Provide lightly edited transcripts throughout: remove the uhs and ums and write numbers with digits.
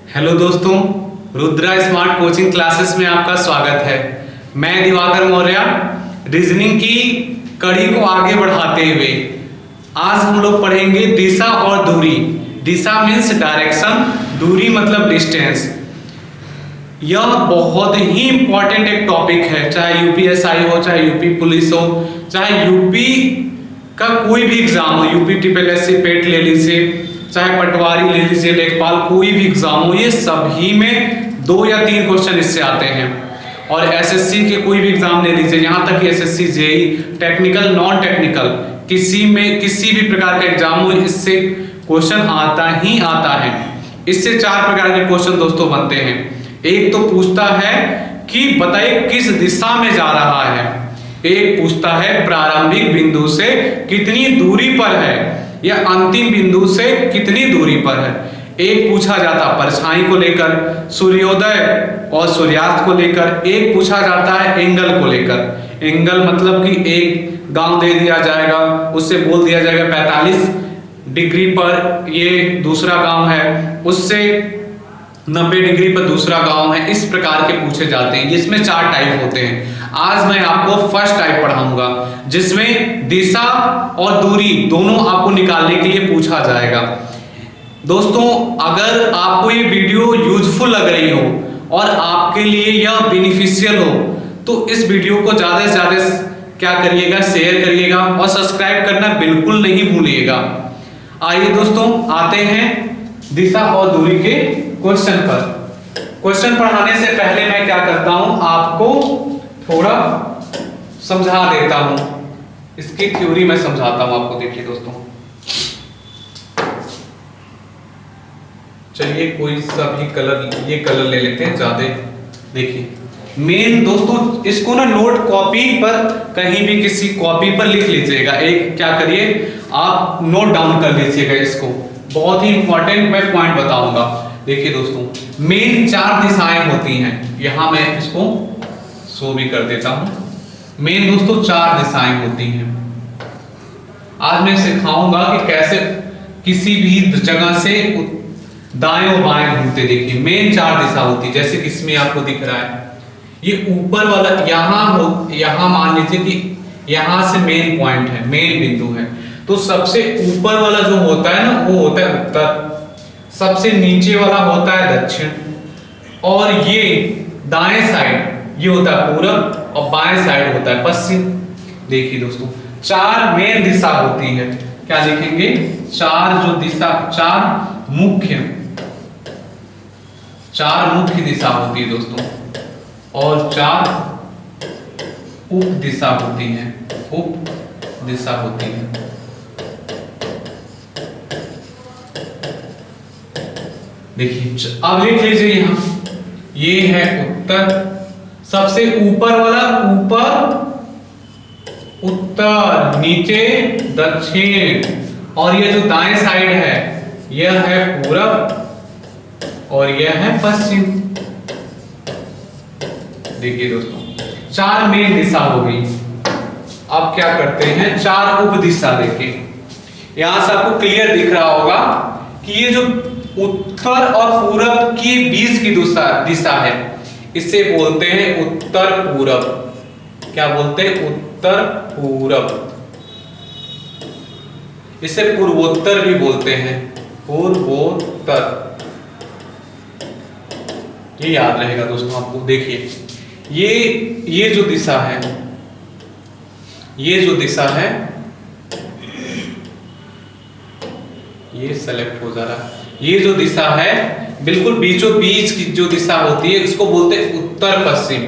Hello दोस्तों, Rudra smart coaching classes में आपका स्वागत है। मैं दिवाकर मौर्य रीजनिंग की कड़ी को आगे बढ़ाते हुए आज हम लोग पढ़ेंगे दिशा और दूरी। दिशा मीन्स डायरेक्शन, दूरी मतलब डिस्टेंस। यह बहुत ही इंपॉर्टेंट एक टॉपिक है, चाहे यूपीएसआई हो, चाहे यूपी पुलिस हो, चाहे यूपी का कोई भी एग्जाम हो, यूपी ट्रिपल एस सी पेट ले लीजिए, चाहे पटवारी ले लीजिए, लेखपाल, कोई भी एग्जाम हो, ये सभी में 2 या 3 क्वेश्चन इससे आते हैं। और एसएससी के कोई भी एग्जाम ले लीजिए, यहाँ तक कि SSC JE technical non technical किसी में किसी भी प्रकार का एग्जाम हो, इससे क्वेश्चन आता ही आता है। इससे 4 प्रकार के क्वेश्चन दोस्तों बनते हैं। एक तो पूछता है कि बताइए किस दिशा में जा रहा है। एक पूछता है प्रारंभिक बिंदु से कितनी दूरी पर है या अंतिम बिंदु से कितनी दूरी पर है। एक पूछा जाता परछाई को लेकर, सूर्योदय और सूर्यास्त को लेकर। एक पूछा जाता है एंगल को लेकर। एंगल मतलब कि एक गांव दे दिया जाएगा, उससे बोल दिया जाएगा 45 डिग्री पर ये दूसरा गांव है, उससे 90 डिग्री पर दूसरा गांव है। इस प्रकार के पूछे जाते हैं, जिसमें 4 टाइप होते हैं। आज मैं आपको फर्स्ट टाइप पढ़ाऊंगा, जिसमें दिशा और दूरी दोनों आपको निकालने के लिए पूछा जाएगा। दोस्तों, अगर आपको ये वीडियो यूजफुल लग रही हो और आपके लिए यह बेनिफिशियल हो, तो इस वीडियो को ज्यादा से ज्यादा क्या करिएगा, शेयर करिएगा और सब्सक्राइब करना बिल्कुल नहीं भूलिएगा। आइए दोस्तों, आते हैं दिशा और दूरी के क्वेश्चन पर। क्वेश्चन पढ़ाने से पहले मैं क्या करता हूं, आपको थोड़ा समझा देता हूं। इसकी थ्योरी मैं समझाता हूं आपको। देखिए दोस्तों, चलिए कोई सा भी कलर, ये कलर ले लेते हैं ज्यादा। देखिए मेन दोस्तों, इसको ना नोट कॉपी पर कहीं भी किसी कॉपी पर लिख लीजिएगा। एक क्या करिए, आप नोट डाउन कर लीजिएगा इसको। बहुत ही इंपॉर्टेंट मैं पॉइंट बताऊंगा। देखिए दोस्तों, मेन 4 दिशाएं होती हैं। यहां मैं इसको शो भी कर देता हूं। मेन दोस्तों 4 दिशाएं होती हैं। आज मैं सिखाऊंगा कि कैसे किसी भी जगह से दाएं और बाएं घूमते। देखिए मेन 4 दिशा होती है, जैसे कि इसमें आपको दिख रहा है। ये ऊपर वाला यहां मान लीजिए कि यहां से मेन पॉइंट है, मेन बिंदु है। तो सबसे ऊपर वाला जो होता है ना, वो होता है उत्तर। सबसे नीचे वाला होता है दक्षिण। और ये दाएं साइड ये होता है पूरब और बाएं साइड होता है पश्चिम। देखिए दोस्तों, 4 मेन दिशा होती है। क्या लिखेंगे, 4 जो दिशा, 4 मुख्य दिशा होती है दोस्तों, और 4 उप दिशा होती हैं। उप दिशा होती है। देखिए अब लिख लीजिए, यहां ये है उत्तर। सबसे ऊपर वाला ऊपर उत्तर, नीचे दक्षिण, और ये जो दाएं साइड है यह है पूरब और यह है पश्चिम। देखिए दोस्तों, 4 मेन दिशा हो गई। अब क्या करते हैं, 4 उप दिशा। देखिए यहां से आपको क्लियर दिख रहा होगा कि ये जो उत्तर और पूरब के बीच की दिशा है, इसे बोलते हैं उत्तर पूरब। क्या बोलते हैं, उत्तर पूरब। इसे पूर्वोत्तर भी बोलते हैं, पूर्वोत्तर। ये याद रहेगा दोस्तों आपको। देखिए ये जो दिशा है, ये जो दिशा है, ये सेलेक्ट हो जा रहा है। ये जो दिशा है बिल्कुल बीचों बीच की जो दिशा होती है, इसको बोलते हैं उत्तर पश्चिम।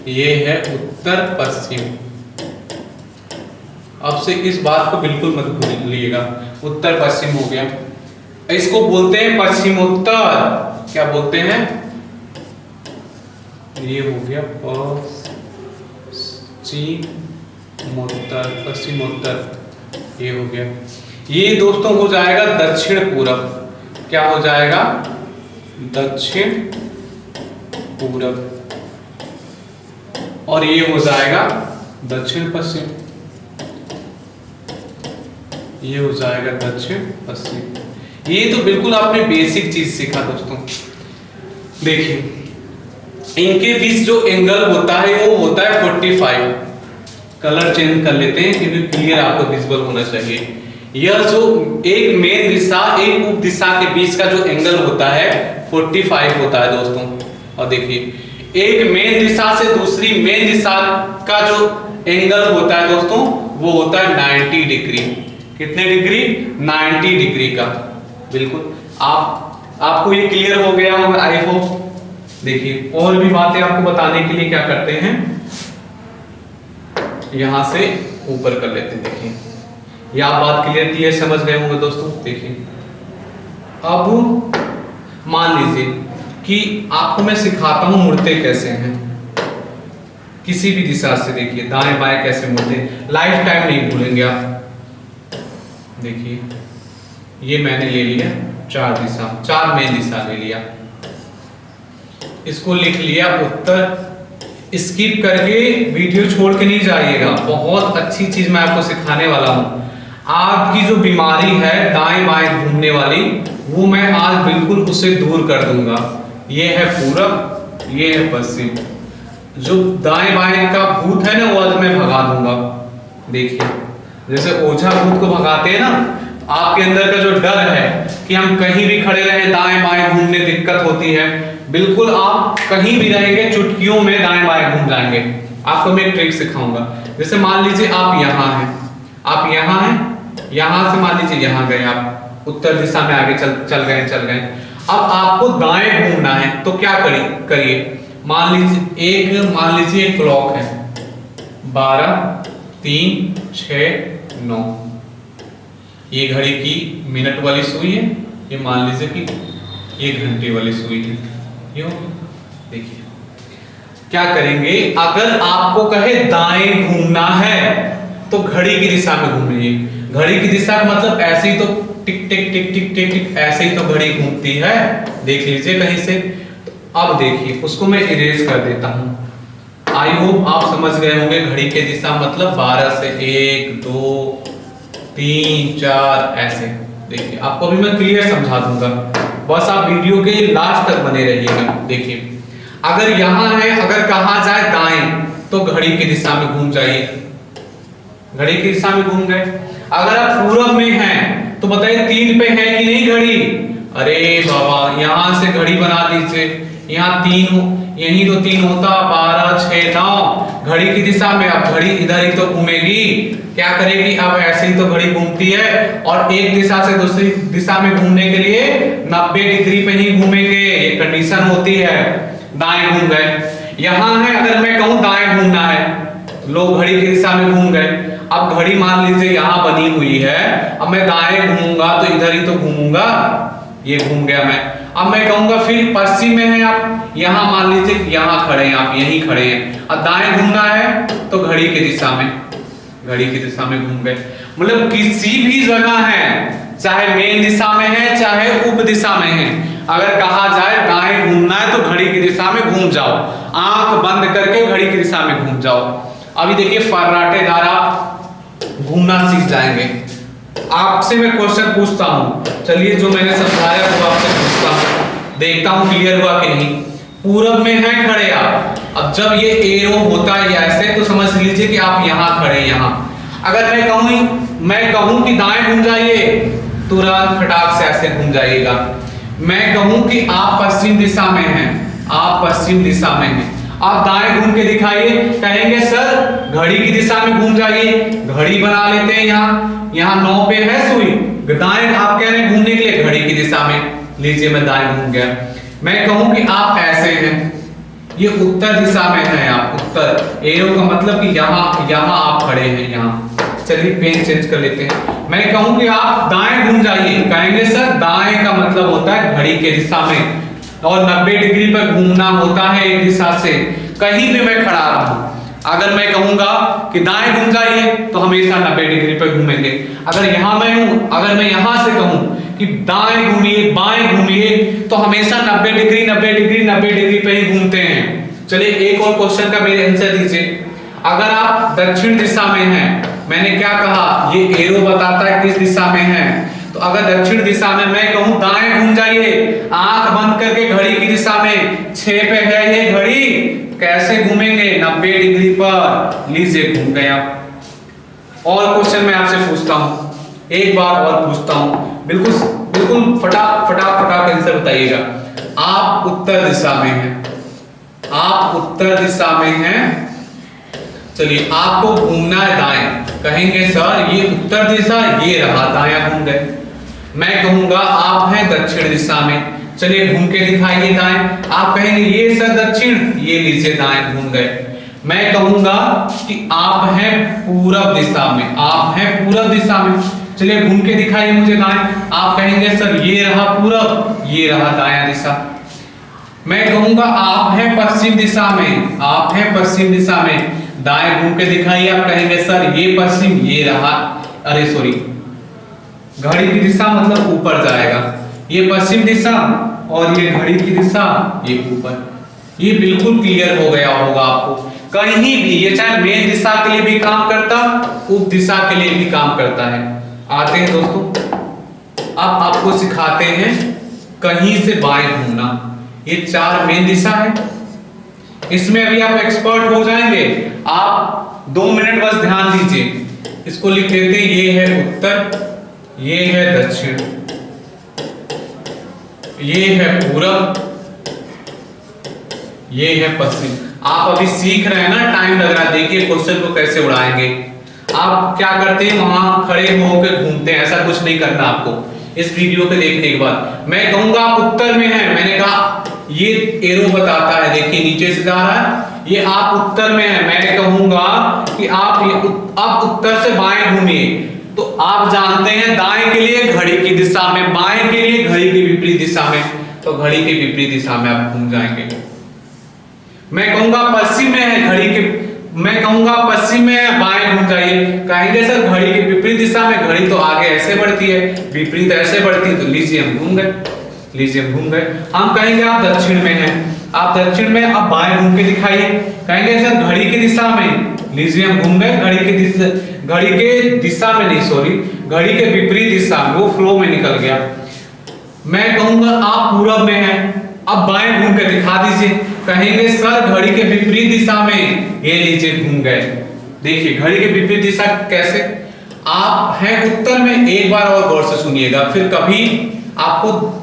ये है उत्तर पश्चिम। अब से इस बात को बिल्कुल मत भूलिएगा, उत्तर पश्चिम हो गया। इसको बोलते हैं पश्चिमोत्तर। क्या बोलते हैं, ये हो गया पश्चिमोत्तर, ये हो गया। ये दोस्तों हो जाएगा दक्षिण पूरब। क्या हो जाएगा, दक्षिण पूरब। और ये हो जाएगा दक्षिण पश्चिम। ये हो जाएगा दक्षिण पश्चिम। ये तो बिल्कुल आपने बेसिक चीज सीखा दोस्तों। देखिए इनके बीच जो एंगल होता है वो होता है 45। कलर चेंज कर लेते हैं क्योंकि क्लियर आपको विजुअल होना चाहिए। यह जो एक मेन दिशा एक उप दिशा के बीच का जो एंगल होता है 45 होता है दोस्तों। और देखिए एक मेन दिशा से दूसरी मेन दिशा का जो एंगल होता है दोस्तों वो होता है 90 डिग्री। कितने डिग्री? 90 डिग्री का। बिल्कुल आपको ये क्लियर हो गया होगा आई होप। देखिए और भी बातें आपको बताने के लिए क्या करते हैं, यहां से ऊपर कर लेते हैं। देखिए ये आप बात क्लियर समझ गए होंगे दोस्तों। देखिए अब मान लीजिए कि आपको मैं सिखाता हूं मुड़ते कैसे हैं किसी भी दिशा से। देखिए दाएं बाएं कैसे मुड़ते, लाइफ टाइम नहीं भूलेंगे आप। देखिए ये मैंने ले लिया चार मेन दिशा ले लिया, इसको लिख लिया उत्तर। स्किप करके वीडियो छोड़ के नहीं जाइएगा, बहुत अच्छी चीज मैं आपको सिखाने वाला हूं। आपकी जो बीमारी है दाएं बाएं घूमने वाली वो मैं आज बिल्कुल उसे दूर कर दूंगा। ये है पूरब, ये है पश्चिम। जो दाएं बाएं का भूत है ना वो आज मैं भगा दूंगा। देखिए जैसे ओझा भूत को भगाते हैं ना, आपके अंदर का जो डर है कि हम कहीं भी खड़े रहे दाएं बाएं घूमने दिक्कत होती है, बिल्कुल आप कहीं भी रहेंगे चुटकियों में दाएं बाएं घूम जाएंगे। आपको मैं एक ट्रिक सिखाऊंगा। जैसे मान लीजिए आप यहाँ हैं, आप यहाँ हैं, यहाँ से मान लीजिए यहाँ गए, आप उत्तर दिशा में आगे चल गए। अब आपको दाएं घूमना है तो क्या करिए। मान लीजिए एक क्लॉक है 12, 3, 6, 9। ये घड़ी की मिनट वाली सुई है, ये मान लीजिए कि ये घंटे वाली सुई है। क्यों? देखिए क्या करेंगे, अगर आपको कहे दाएं घूमना है तो घड़ी की दिशा में घूमिए। घड़ी की दिशा का मतलब ऐसे ही तो टिक टिक टिक टिक टिक टिक ऐसे ही तो घड़ी घूमती है, देख लीजिए कहीं से। अब देखिए उसको मैं इरेज कर देता हूं। आई होप आप समझ गए होंगे घड़ी के दिशा मतलब 12 से 1, 2, 3, 4 ऐसे। देखिए आपको भी मैं क्लियर समझा दूंगा, बस आप वीडियो के लास्ट तक बने रहिएगा। देखिए अगर यहां है, अगर कहा जाए दाएं तो घड़ी की दिशा में घूम जाइए, घड़ी की दिशा में घूम गए। अगर आप पूरब में हैं तो बताइए 3 पे है कि नहीं घड़ी? अरे बाबा यहां से घड़ी बना लीजिए, यहाँ 3 यही तो 3 होता, 12, 6, 9। घड़ी की दिशा में अब घड़ी इधर ही तो घूमेगी, क्या करेगी? अब ऐसे ही तो घड़ी घूमती है और एक दिशा से दूसरी दिशा में घूमने के लिए 90 डिग्री पे ही घूमेंगे, ये कंडीशन होती है। दाएं घूम गए, यहाँ है अगर मैं कहूँ दाएं घूमना है, लोग घड़ी की दिशा में घूम गए। अब घड़ी मान लीजिए यहाँ बनी हुई है, अब मैं दाएं घूमूंगा तो इधर ही तो घूमूंगा, ये घूम गया मैं। अब मैं कहूंगा फिर पश्चिम में है आप, यहाँ मान लीजिए यहाँ खड़े हैं, आप यहीं खड़े हैं। अब दाएं घूमना है तो घड़ी की दिशा में, घड़ी की दिशा में घूम गए। मतलब किसी भी जगह है, चाहे मेन दिशा में है चाहे उप दिशा में है, अगर कहा जाए दाएं घूमना है तो घड़ी की दिशा में घूम जाओ, आंख बंद करके घड़ी की दिशा में घूम जाओ। अभी देखिए फर्राटेदार आप घूमना सीख जाएंगे। आपसे मैं क्वेश्चन पूछता हूं, चलिए जो मैंने समझाया वो आपसे पूछता हूं, देखता हूं क्लियर हुआ कि नहीं। पूरब में है खड़े आप, अब जब ये एरो होता है ऐसे तो समझ लीजिए कि आप यहाँ खड़े, यहाँ। अगर मैं कहूं कि दाएं घूम जाइए, तुरंत फटाक से ऐसे घूम जाइएगा। मैं कहूं कि आप पश्चिम दिशा में हैं, आप पश्चिम दिशा में हैं, आप दाएं घूम के दिखाइए, कहेंगे सर घड़ी की दिशा में घूम जाइए। घड़ी बना लेते हैं यहाँ 9 पे है सुई, दाएं आप कह रहे हैं घूमने के लिए, घड़ी की दिशा में लीजिए मैं दाएं घूम गया। मैं कहूं कि आप ऐसे हैं, ये उत्तर दिशा में है, आप उत्तर, एरो का मतलब कि यहाँ आप खड़े हैं यहाँ। चलिए पेन चेंज कर लेते हैं। मैं कहूं कि आप दाएं घूम जाइए, कहेंगे सर दाएं का मतलब होता है घड़ी के दिशा में, और 90 डिग्री पर घूमना होता है एक दिशा से। कहीं भी मैं खड़ा रहूं, अगर मैं कहूंगा कि दाएं घूम जाइए तो हमेशा 90 डिग्री पर घूमेंगे। अगर यहाँ मैं हूं, अगर मैं यहाँ से कहूं कि दाएं घूमिए बाएं घूमिए तो हमेशा 90 डिग्री 90 डिग्री 90 डिग्री पे ही घूमते हैं। चलिए एक और क्वेश्चन का मेरे आंसर दीजिए। अगर आप दक्षिण दिशा में हैं, मैंने क्या कहा, ये एरो बताता है किस दिशा में है, तो तो अगर दक्षिण दिशा में मैं कहूं दाएं घूम जाइए, आंख बंद करके घड़ी की दिशा में 6 पे है ये घड़ी, कैसे घूमेंगे 90 डिग्री पर, लीजिए घूम गए आप। और क्वेश्चन मैं आपसे पूछता हूं, एक बार और पूछता हूं, बिल्कुल बिल्कुल फटाफट आंसर बताइएगा। आप उत्तर दिशा में हैं, आप उत्तर दिशा में हैं, चलिए आपको घूमना है दाएं, कहेंगे सर ये उत्तर दिशा, ये रहा दायां घूम गए। मैं कहूंगा आप हैं दक्षिण दिशा में, चलिए घूम के दिखाइए दाएं, आप कहेंगे ये सर दक्षिण, ये लीजिए दाएं घूम गए। मैं कहूंगा कि आप हैं पूरब दिशा में, आप हैं पूरब दिशा में, चलिए घूम के दिखाइए मुझे दाएं, आप कहेंगे सर ये रहा पूरब, ये रहा दायां दिशा। मैं कहूंगा आप हैं पश्चिम दिशा में, आप हैं पश्चिम दिशा में, दाएं घूम के दिखाइए, आप कहेंगे सर ये पश्चिम, ये रहा, अरे सॉरी घड़ी की दिशा मतलब ऊपर जाएगा, ये पश्चिम दिशा और ये घड़ी की दिशा ये ऊपर। ये बिल्कुल क्लियर हो गया होगा आपको। कहीं भी ये चाहे मेन दिशा के लिए भी काम करता, उप दिशा के लिए भी काम करता है। आते हैं दोस्तों, अब आपको सिखाते हैं कहीं से बाएं घूमना। ये 4 मेन दिशा है, इसमें अभी आप एक्सपर्ट हो जाएंगे। आप 2 मिनट बस ध्यान दीजिए, इसको लिख देते हैं, ये है उत्तर, ये है दक्षिण, ये है पूरब, ये है पश्चिम। आप अभी सीख रहे हैं ना, टाइम लग रहा है, देखिए क्वेश्चन को कैसे उड़ाएंगे। आप क्या करते हैं, वहां खड़े होकर घूमते हैं, ऐसा कुछ नहीं करना आपको। इस वीडियो को देखने के बाद मैं कहूंगा आप उत्तर में हैं, मैंने कहा ये एरो बताता है, देखिए नीचे से जा रहा है, ये आप उत्तर में हैं। मैं कहूंगा कि आप उत्तर से बाएं घूमिए, तो आप जानते हैं दाएं के लिए घड़ी की दिशा में, बाएं के लिए घड़ी की विपरीत दिशा में, तो घड़ी की विपरीत दिशा में आप घूम जाएंगे। मैं कहूंगा पश्चिम में है घड़ी के, मैं कहूंगा पश्चिम में है, बाएं घूम जाइए, कहेंगे सर घड़ी की विपरीत दिशा में, घड़ी तो आगे ऐसे बढ़ती है, विपरीत ऐसे बढ़ती है, तो लीजिए हम घूम गए, लीजिए हम घूम गए। हम कहेंगे आप दक्षिण में हैं, आप दक्षिण में, आप बाएं घूम के दिखाइए, कहेंगे सर घड़ी की दिशा में, लीजिए हम घूम गए, घड़ी के दिशा में नहीं, सॉरी घड़ी के विपरीत दिशा में, वो फ्लो में निकल गया। मैं कहूंगा आप पूरब में हैं, अब बाएं घूम के दिखा दीजिए, कहेंगे सर घड़ी के विपरीत दिशा में, ये लीजिए घूम गए। देखिए घड़ी के विपरीत दिशा कैसे, आप हैं उत्तर में, एक बार और गौर से सुनिएगा, फिर कभी आपको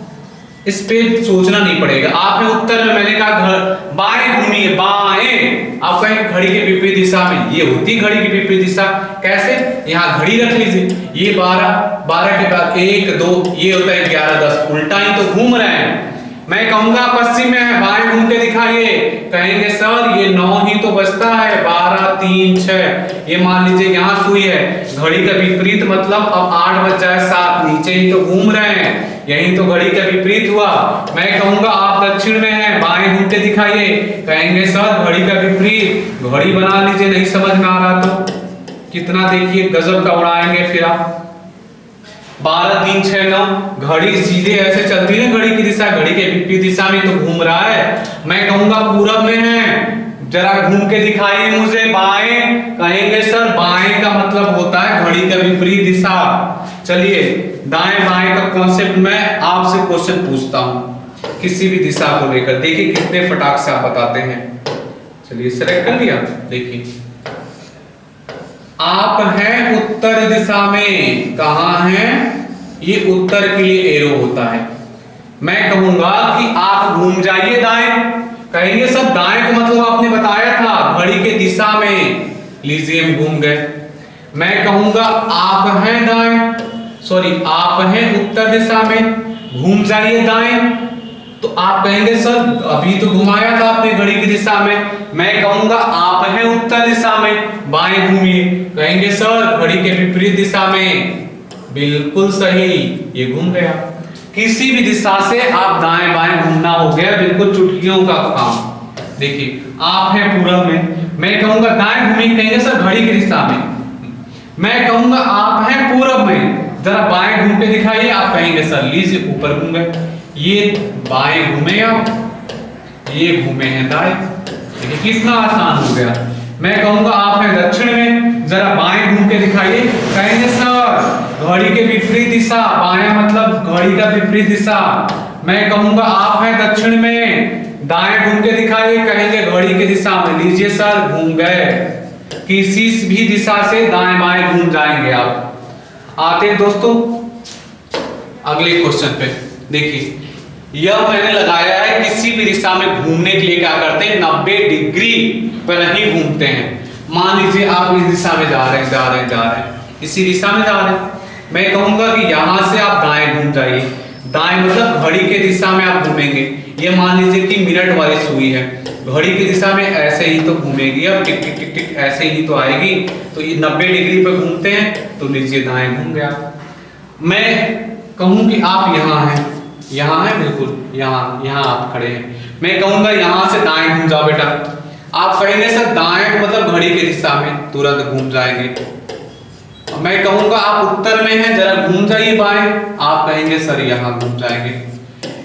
इस पे सोचना नहीं पड़ेगा। आप हैं उत्तर में, मैंने कहा बाएं घूमिए, बाएं, आप कहेंगे घड़ी के विपरीत दिशा में, ये होती घड़ी की विपरीत दिशा, कैसे, यहाँ घड़ी रख लीजिए, ये 12 के बाद 1 2, ये होता है 11 10, उल्टा ही तो घूम रहे हैं। मैं कहूंगा पश्चिम में है, बाएं घूम के दिखाइए, कहेंगे सर ये 9 ही तो बचता है, 12 3 6, ये मान लीजिए यहाँ सुई है, घड़ी का विपरीत मतलब अब 8 बज जाए 7, नीचे ही तो घूम रहे हैं, यही तो घड़ी का विपरीत हुआ। मैं कहूंगा आप दक्षिण में हैं, बाएं घूम के दिखाइए, कहेंगे सर घड़ी का विपरीत, घड़ी बना लीजिए, नहीं समझ में आ रहा तो कितना देखिए गजब का उड़ाएंगे फिर आप। 12 3 6 9, घड़ी सीधे ऐसे चलती है घड़ी की दिशा, घड़ी के विपरीत दिशा में तो घूम रहा है। मैं कहूंगा पूरब में है, जरा घूम के दिखाइए मुझे बाएं, कहेंगे सर बाएं का मतलब होता है घड़ी का विपरीत दिशा। चलिए दाएं बाएं का कॉन्सेप्ट मैं आपसे क्वेश्चन पूछता हूं किसी भी दिशा को लेकर, देखिए कितने फटाक से आप बताते हैं। चलिए सेलेक्ट कर लिया, देखिए आप हैं उत्तर दिशा में, कहां हैं, ये उत्तर के लिए एरो होता है। मैं कहूंगा कि आप घूम जाइए दाएं, कहेंगे सर दाएं का मतलब आपने बताया था घड़ी के दिशा में, लीजिए हम घूम गए। मैं कहूंगा आप हैं दाएं, सॉरी आप हैं उत्तर दिशा में, घूम जाइए दाएं, तो आप कहेंगे सर अभी तो घुमाया था आपने घड़ी की दिशा में। मैं कहूंगा आप हैं उत्तर दिशा में, बाएं घूमिए, कहेंगे सर घड़ी के विपरीत दिशा में, बिल्कुल सही, ये घूम गया। किसी भी दिशा से आप दाएं बाएं घूमना हो गया, बिल्कुल चुटकियों का काम। देखिए आप हैं पूरब में, मैं कहूंगा दाएं घूमिए, कहेंगे सर घड़ी की दिशा में। मैं कहूंगा आप हैं पूरब में, जरा बाएं घूम के दिखाइए, आप कहेंगे सर लीजिए ऊपर घूम गए, ये बाएं घूमे आप, ये घूमे हैं दाएं, देखिए कितना आसान हो गया। मैं कहूंगा आप हैं दक्षिण में, जरा बाएं घूम के दिखाइए, कहेंगे सर घड़ी के विपरीत दिशा, बायां मतलब घड़ी का विपरीत दिशा। मैं कहूंगा आप हैं दक्षिण में, दाएं घूम के दिखाइए, कहेंगे घड़ी की दिशा में। लीजिए सर घूम गए, किसी भी दिशा से दाएं बाएं घूम जाएंगे आप। आते हैं दोस्तों अगले क्वेश्चन पे। देखिए यह मैंने लगाया है, किसी भी दिशा में घूमने के लिए क्या करते हैं, 90 डिग्री पर ही घूमते हैं। मान लीजिए आप इस दिशा में जा रहे हैं, इसी दिशा में जा रहे हैं, मैं कहूंगा कि यहां से आप दाएं घूम जाइए। दाएं मतलब घड़ी के दिशा में आप घूमेंगे। ये मान लीजिए कि मिनट वाली सुई है, घड़ी की दिशा में ऐसे ही तो घूमेगी, अब टिक टिक टिक टिक ऐसे ही तो आएगी। तो ये 90 डिग्री पर घूमते हैं, तो लीजिए दाएं घूम गया। मैं कहूं कि आप यहाँ हैं, यहाँ है बिल्कुल, यहाँ आप खड़े हैं, मैं कहूंगा यहाँ से दाएं घूम जाओ बेटा। आप कहेंगे सर दाएं मतलब घड़ी की दिशा में, तुरंत घूम जाएंगे। मैं कहूंगा आप उत्तर में हैं, जरा घूम जाइए बाएं, आप कहेंगे सर यहाँ घूम जाएंगे।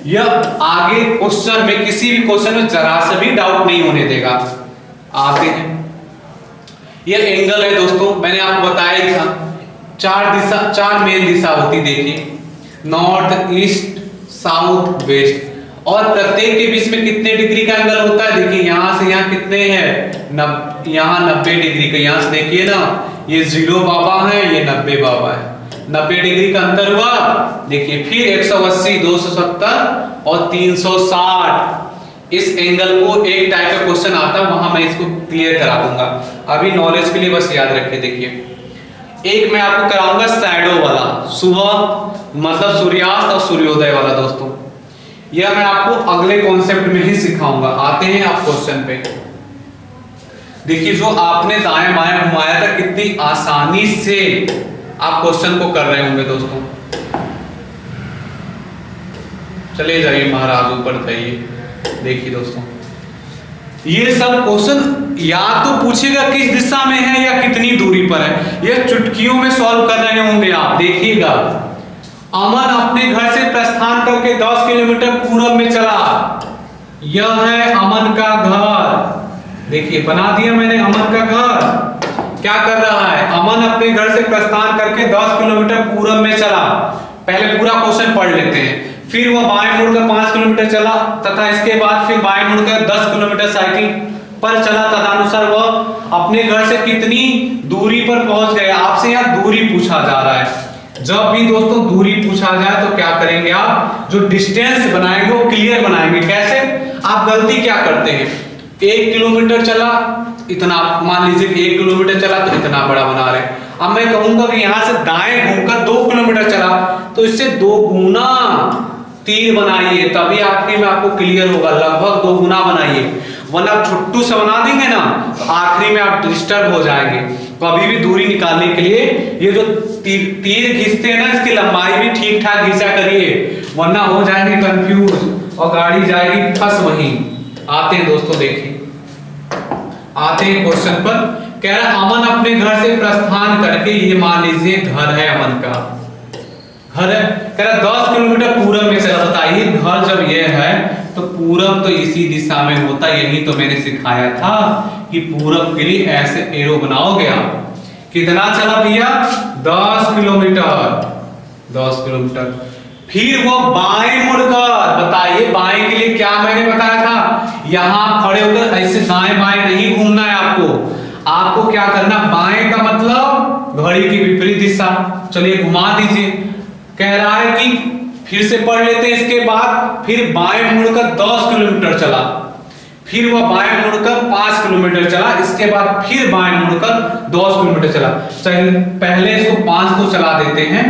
यह आगे क्वेश्चन में, किसी भी क्वेश्चन में जरा से भी डाउट नहीं होने देगा। आते हैं, यह एंगल है दोस्तों, मैंने आपको बताया ही था। चार मेन दिशा होती, देखिए नॉर्थ, ईस्ट, साउथ, वेस्ट, और प्रत्येक के बीच में कितने डिग्री का एंगल होता है। देखिए यहाँ से यहाँ कितने हैं, यहाँ 90 डिग्री का। यहाँ से देखिए ना, ये 0 बाबा है, ये 90 बाबा है, 90 डिग्री का अंतर हुआ। देखिए फिर 180, 270 और 360। इस एंगल को एक टाइप का क्वेश्चन आता है, वहां मैं इसको क्लियर करा दूंगा। अभी नॉलेज के लिए बस याद रखिए। देखिए एक मैं आपको कराऊंगा शैडो वाला, सुबह मतलब सूर्यास्त और सूर्योदय वाला दोस्तों। यह मैं आपको अगले कॉन्सेप्ट में ही सिखाऊंगा। आते हैं आप क्वेश्चन पे। देखिए जो आपने दाएं बाएं घुमाया था, कितनी आसानी से आप क्वेश्चन को कर रहे होंगे दोस्तों। चले जाइए महाराज, ऊपर जाइए। देखिए दोस्तों ये सब क्वेश्चन या तो पूछेगा किस दिशा में है या कितनी दूरी पर है, यह चुटकियों में सॉल्व कर रहे होंगे आप। देखिएगा अमन अपने घर से प्रस्थान करके 10 किलोमीटर पूर्व में चला। यह है अमन का घर, देखिए बना दिया मैंने अमन का घर। क्या कर रहा है, अमन अपने घर से प्रस्थान करके 10 किलोमीटर पूर्व में चला। पहले पूरा क्वेश्चन पढ़ लेते हैं। फिर वह बाएं मुड़कर 5 किलोमीटर चला, तथा इसके बाद फिर बाएं मुड़कर 10 किलोमीटर साइकिल पर चला। तदनुसार वह अपने घर से कितनी दूरी पर पहुंच गया। आपसे यहाँ दूरी पूछा जा रहा है। जब भी दोस्तों दूरी पूछा जाए तो क्या करेंगे आप, जो डिस्टेंस बनाएंगे वो क्लियर बनाएंगे। कैसे, आप गलती क्या करते हैं, 1 किलोमीटर चला इतना, मान लीजिए 1 किलोमीटर चला तो इतना बड़ा बना रहे। अब मैं कहूंगा कि यहाँ से दाएं घूमकर 2 किलोमीटर चला, तो इससे 2 गुना तीर बनाइए, तभी आखिरी में आपको क्लियर होगा। लगभग 2 गुना बनाइए, वरना आप छुट्टू से बना देंगे ना तो आखिरी में आप डिस्टर्ब हो जाएंगे। कभी भी दूरी निकालने के लिए ये जो तीर खींचते हैं ना, इसकी लंबाई भी ठीक ठाक खींचा करिए, वरना हो जाएंगे कंफ्यूज और गाड़ी जाएगी फंस वहीं। आते हैं दोस्तों, देखिए आते हैं क्वेश्चन पर। कह रहा अमन अपने घर से प्रस्थान करके, ये मान लीजिए घर है अमन का, घर है, कह रहा 10 किलोमीटर पूरब में चला। बताइए घर जब ये है तो पूरब तो इसी दिशा में होता, यही तो मैंने सिखाया था कि पूरब के लिए ऐसे एरो बनाओगे आप। कितना चला भैया, 10 किलोमीटर, 10 किलोमीटर। फिर वो बाएं मुड़कर, बताइए बाएं के लिए क्या मैंने बताया था, यहां खड़े होकर ऐसे दाएं बाएं नहीं घूमना है आपको। आपको क्या करना, बाएं का मतलब घड़ी की विपरीत दिशा। चलिए घुमा दीजिए। कह रहा है कि फिर से पढ़ लेते हैं इसके बाद। फिर बाएं मुड़कर 10 किलोमीटर चला, फिर वह बाएं मुड़कर 5 किलोमीटर चला, इसके बाद फिर बाएं मुड़कर 10 किलोमीटर चला। चलिए पहले इसको 5 को चला देते हैं।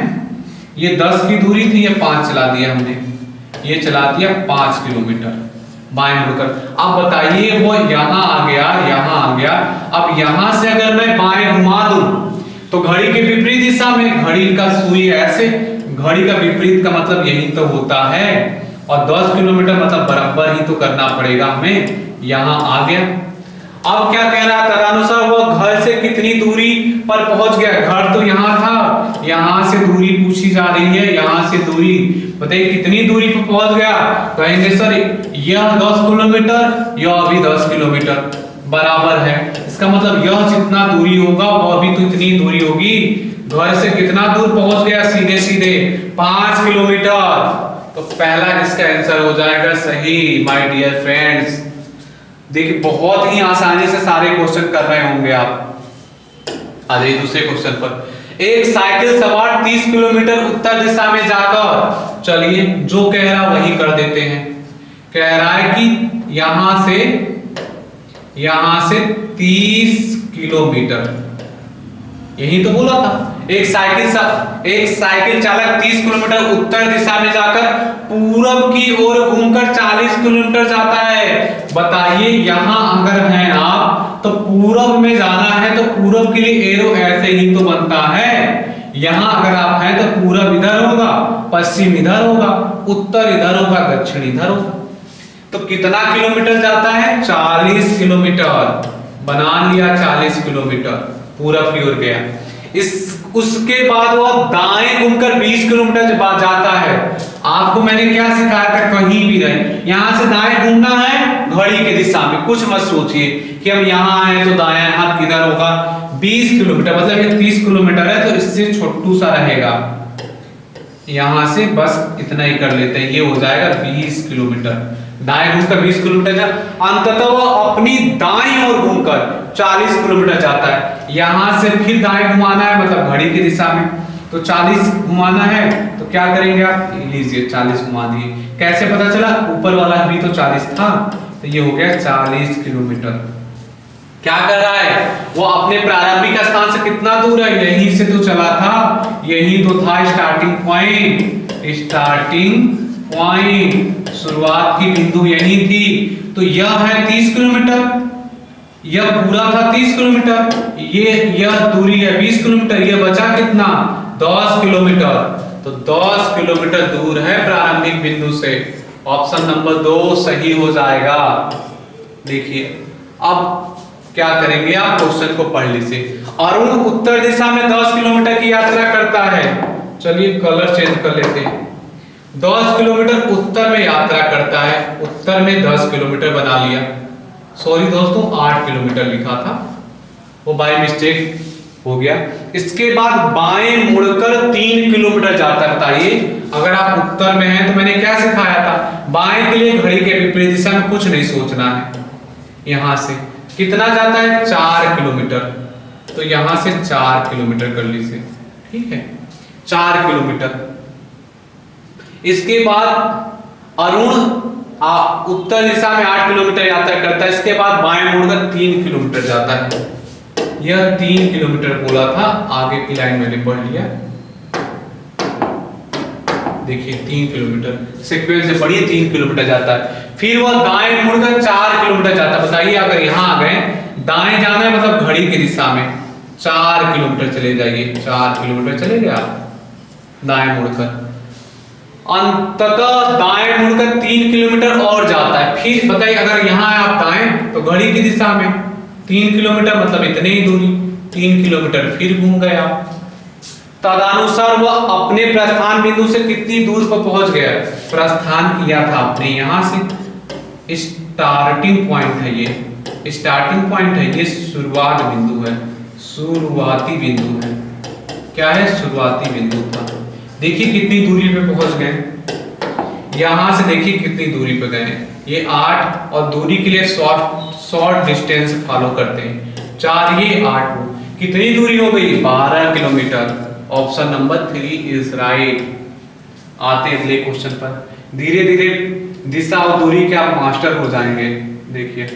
ये 10 की दूरी थी, ये 5 चला दिया हमने, ये चला दिया 5 किलोमीटर बाएं मुड़कर। अब बताइए वो यहां आ गया, यहां आ गया। अब यहां से अगर मैं बाएं घुमा दूं तो घड़ी के विपरीत दिशा में, घड़ी का सुई ऐसे, घड़ी का विपरीत का मतलब यही तो होता है, और 10 किलोमीटर मतलब बराबर ही तो करना पड़ेगा हमें। यहां आ गया। अब क्या कह रहा है, तदनुसार वो घर से कितनी दूरी पर पहुंच गया। घर तो यहाँ था, यहाँ से दूरी पूछी जा रही है, यहाँ से दूरी बताइए कितनी दूरी पर पहुंच गया। कहेंगे सर यह 10 किलोमीटर, यह भी 10 किलोमीटर बराबर है। इसका मतलब यह जितना दूरी होगा वह भी तो इतनी दूरी होगी। घर से कितना दूर पहुंच गया? सीधे सीधे 5 किलोमीटर। तो पहला इसका आंसर हो जाएगा सही माय डियर फ्रेंड्स। देखिए बहुत ही आसानी से सारे क्वेश्चन कर रहे होंगे आप। आ जाइए दूसरे क्वेश्चन पर। एक साइकिल सवार 30 किलोमीटर उत्तर दिशा में जाकर, चलिए जो कह रहा वही कर देते हैं। कह रहा है कि यहां से 30 किलोमीटर, यही तो बोला था। एक साइकिल चालक 30 किलोमीटर उत्तर दिशा में जाकर पूरब की ओर घूमकर 40 किलोमीटर जाता है। बताइए यहां अगर हैं आप तो पूरब में जाना है तो पूरब के लिए एरो ऐसे ही तो बनता है। यहां अगर आप हैं तो पूरब इधर होगा, पश्चिम इधर होगा, उत्तर इधर होगा, दक्षिण इधर होगा। तो कितना किलोमीटर जाता है? 40 किलोमीटर। बना लिया 40 किलोमीटर, पूरब की ओर गया। उसके बाद वो दाएं घूमकर 20 किलोमीटर बाद जाता है। आपको मैंने क्या सिखाया था? कहीं भी नहीं, यहां से दाएं घूमना है घड़ी की दिशा में। कुछ मत सोचिए कि हम यहां आए तो दायां हाथ किधर होगा। 20 किलोमीटर मतलब ये 30 किलोमीटर है तो इससे छोटू सा रहेगा। यहां से बस इतना ही कर लेते हैं, ये हो जाएगा 20 किलोमीटर। दाएं घूमकर 20 किलोमीटर जा, अंततः वो अपनी दाईं ओर घूमकर 40 किलोमीटर जाता है। यहां से फिर दाएं घुमाना है मतलब घड़ी की दिशा में, तो 40 घुमाना है तो क्या करेंगे आप? लीजिए 40 घुमा दिए। कैसे पता चला? ऊपर वाला भी तो 40 था, तो ये हो गया 40 किलोमीटर। क्या कर रहा है वो? अपने प्रारंभिक स्थान से कितना दूर है? यहीं से तो चला था, यही तो था स्टार्टिंग पॉइंट, शुरुआत की बिंदु यही थी। तो यह है 30 किलोमीटर, यह पूरा था 30 किलोमीटर, यह दूरी है 20 किलोमीटर, यह बचा कितना? 10 किलोमीटर। तो 10 किलोमीटर दूर है प्रारंभिक बिंदु से। ऑप्शन नंबर 2 सही हो जाएगा। देखिए अब क्या करेंगे आप? क्वेश्चन को पढ़ लीजिए। अरुण उत्तर दिशा में 10 किलोमीटर की यात्रा करता है। चलिए कलर चेंज कर लेते हैं। 10 किलोमीटर उत्तर में यात्रा करता है, उत्तर में 10 किलोमीटर बना लिया। सॉरी दोस्तों 8 किलोमीटर लिखा था, वो बाय मिस्टेक हो गया। इसके बाद बाएं मुड़कर 3 किलोमीटर जाता है। बताइए अगर आप उत्तर में हैं तो मैंने क्या सिखाया था? बाएं के लिए घड़ी के विपरीत दिशा में कुछ नहीं सोचना है। यहां से कितना जाता है? 4 किलोमीटर। तो यहां से 4 किलोमीटर कर लीजिए, ठीक है 4 किलोमीटर। इसके बाद अरुण उत्तर दिशा में 8 किलोमीटर यात्रा करता है। इसके बाद बाएं मुड़कर 3 किलोमीटर जाता है। यह 3 किलोमीटर बोला था, आगे की लाइन मैंने पढ़ लिया। देखिए 3 किलोमीटर सीक्वेंस से पढ़िए, 3 किलोमीटर जाता है। फिर वह दाएं मुड़कर 4 किलोमीटर जाता है। बताइए अगर यहां आ गए, दाएं जाना है मतलब घड़ी की दिशा में 4 किलोमीटर चले जाइए, 4 किलोमीटर चले गए आप दाएं मुड़कर। अंततः दाएं मुड़कर 3 किलोमीटर और जाता है। फिर बताइए अगर यहां है आप दाएं तो घड़ी की दिशा में 3 किलोमीटर मतलब इतनी ही दूरी, 3 किलोमीटर फिर घूम गए आप। तदनुसार वह अपने प्रस्थान बिंदु से कितनी दूर पर पहुंच गया? प्रस्थान किया था आपने यहां से, स्टार्टिंग पॉइंट है ये, स्टार्टिंग पॉइंट है ये, शुरुआत बिंदु है, शुरुआती बिंदु है। क्या है? शुरुआती बिंदु था। देखिए कितनी दूरी पे पहुंच गए, यहां से देखिए कितनी दूरी पे गए, ये 8 और दूरी के लिए शॉर्ट डिस्टेंस फॉलो करते हैं। 4 ये 8 हो, कितनी दूरी हो गई? 12 kilometre. Option number 3 is right. आते हैं अगले क्वेश्चन पर। धीरे धीरे दिशा और दूरी के आप मास्टर हो जाएंगे। देखिए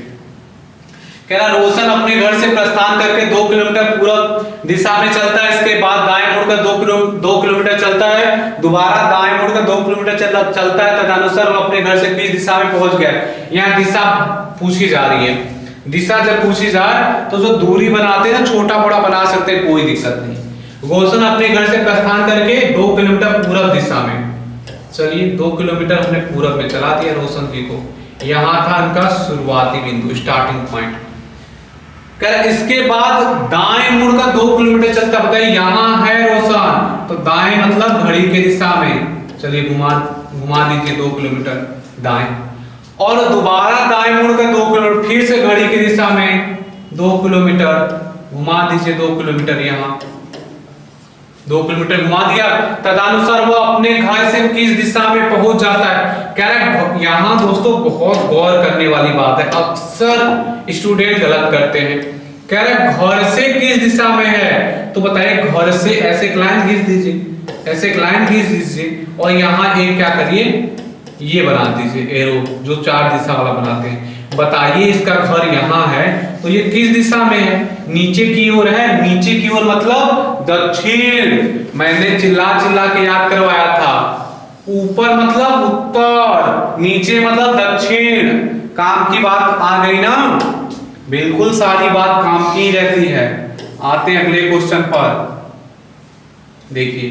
कह रहा रोशन अपने घर से प्रस्थान करके 2 किलोमीटर पूरब दिशा में चलता है। इसके बाद दाएं मुड़कर 2 किलोमीटर चलता है, दोबारा दाएं मुड़कर 2 किलोमीटर चलता है। तदनुसार वो अपने घर से किस दिशा में पहुंच गया? यहाँ दिशा पूछी जा रही है। दिशा जब पूछी जाए तो जो दूरी बनाते हैं छोटा बड़ा बना सकते हैं, कोई दिक्कत नहीं। रोशन अपने घर से प्रस्थान करके 2 किलोमीटर पूरब दिशा में, चलिए 2 किलोमीटर हमने पूरब में चला दिया रोशन जी को। यहाँ था उनका शुरुआती बिंदु, स्टार्टिंग पॉइंट। इसके बाद दाएं मुड़कर 2 किलोमीटर चलता। बताइए यहाँ है रोशन, तो दाएं मतलब घड़ी के दिशा में, चलिए घुमा दीजिए 2 किलोमीटर दाएं, और दोबारा दाएं मुड़कर 2 किलोमीटर, फिर से घड़ी की दिशा में 2 किलोमीटर घुमा दीजिए 2 किलोमीटर यहाँ। 2 किलोमीटर घुमा दिया, तदनुसार वो अपने घर से किस दिशा में पहुंच जाता है। कह रहा है यहाँ दोस्तों बहुत गौर करने वाली बात है, अक्सर स्टूडेंट गलत करते हैं। कह रहा है घर से किस दिशा में है, तो बताइए घर से ऐसे एक लाइन खींच दीजिए, ऐसे एक लाइन खींच दीजिए और यहाँ एक क्या करिए, ये बना दीजिए एरो जो 4 दिशा वाला बनाते हैं। बताइए इसका घर यहाँ है तो ये किस दिशा में है, नीचे की ओर है। नीचे की ओर मतलब दक्षिण, मैंने चिल्ला चिल्ला के याद करवाया था। ऊपर मतलब उत्तर, नीचे मतलब दक्षिण। काम की बात आ गई ना, बिल्कुल सारी बात काम की ही रहती है। आते हैं अगले क्वेश्चन पर। देखिए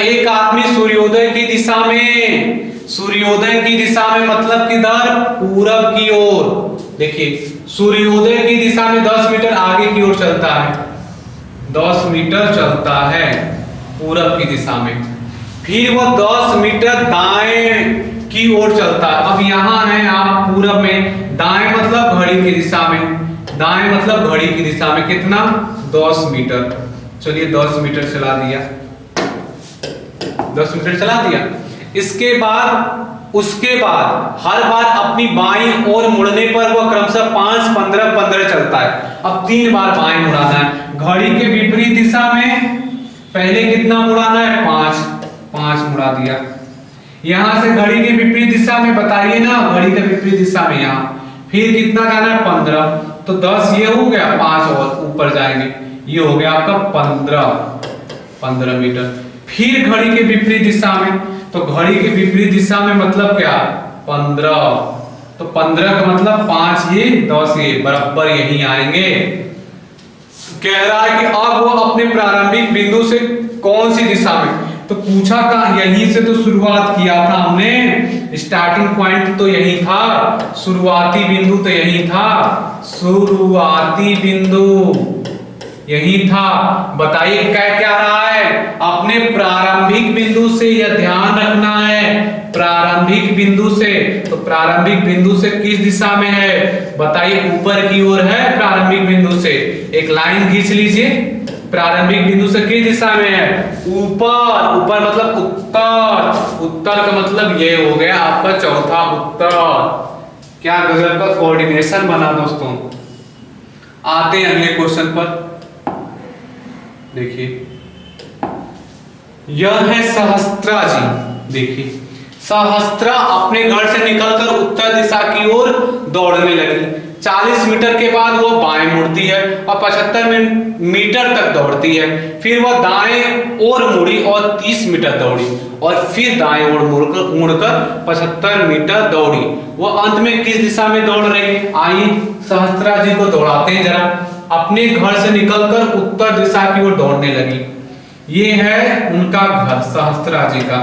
एक आदमी सूर्योदय की दिशा में, सूर्योदय की दिशा में मतलब किधर, पूरब की ओर। देखिए सूर्योदय की दिशा में 10 मीटर आगे की ओर चलता है, 10 मीटर चलता है पूरब की दिशा में। फिर वो 10 मीटर दाएं की ओर चलता है। अब यहाँ है आप पूरब में, दाएं मतलब घड़ी की दिशा में, दाएं मतलब घड़ी की दिशा में कितना, 10 मीटर। चलिए 10 मीटर चला दिया, 10 मीटर चला दिया। इसके बाद उसके बाद हर बार अपनी बाईं ओर मुड़ने पर वह क्रमशः 5, 15, 15 चलता है। अब 3 बार बाएं मुड़ाना है। घड़ी के विपरीत दिशा में पहले कितना मुड़ाना है, 5 मुड़ा दिया। यहां से घड़ी के विपरीत दिशा में बताइए ना, घड़ी के विपरीत दिशा में यहाँ फिर कितना जाना है, 15। तो 10 ये हो गया, 5 और ऊपर जाएंगे, ये हो गया आपका 15 मीटर। फिर घड़ी के विपरीत दिशा में, तो घड़ी के विपरीत दिशा में मतलब क्या, 15। तो 15 का मतलब 5 ये 10 ये बराबर यहीं आएंगे। कह रहा है कि अब वो अपने प्रारंभिक बिंदु से कौन सी दिशा में, तो पूछा का यहीं से तो शुरुआत किया था हमने, स्टार्टिंग पॉइंट तो यही था, शुरुआती बिंदु तो यही था, शुरुआती बिंदु यही था। बताइए क्या क्या रहा है, अपने प्रारंभिक बिंदु से, यह ध्यान रखना है, प्रारंभिक बिंदु से। तो प्रारंभिक बिंदु से किस दिशा में है, बताइए ऊपर की ओर है। प्रारंभिक बिंदु से एक लाइन खींच लीजिए, प्रारंभिक बिंदु से किस दिशा में है, ऊपर। ऊपर मतलब उत्तर, उत्तर का मतलब ये हो गया आपका चौथा उत्तर। क्या गजब का कोऑर्डिनेशन बना दोस्तों। आते हैं अगले क्वेश्चन पर। देखिए यह है सहस्त्रा जी। देखिए सहस्त्रा अपने घर से निकलकर उत्तर दिशा की ओर दौड़ने लगी। 40 मीटर के बाद वो बाएं मुड़ती है और 75 मीटर तक दौड़ती है। फिर वह दाएं ओर मुड़ी और 30 मीटर दौड़ी और फिर दाएं ओर मुड़कर 75 मीटर दौड़ी। वो अंत में किस दिशा में दौड़ रही है, आइए सहस्त्रा जी को दौड़ाते हैं जरा। अपने घर से निकलकर उत्तर दिशा की ओर दौड़ने लगी। ये है उनका घर सहस्त्रा जी का।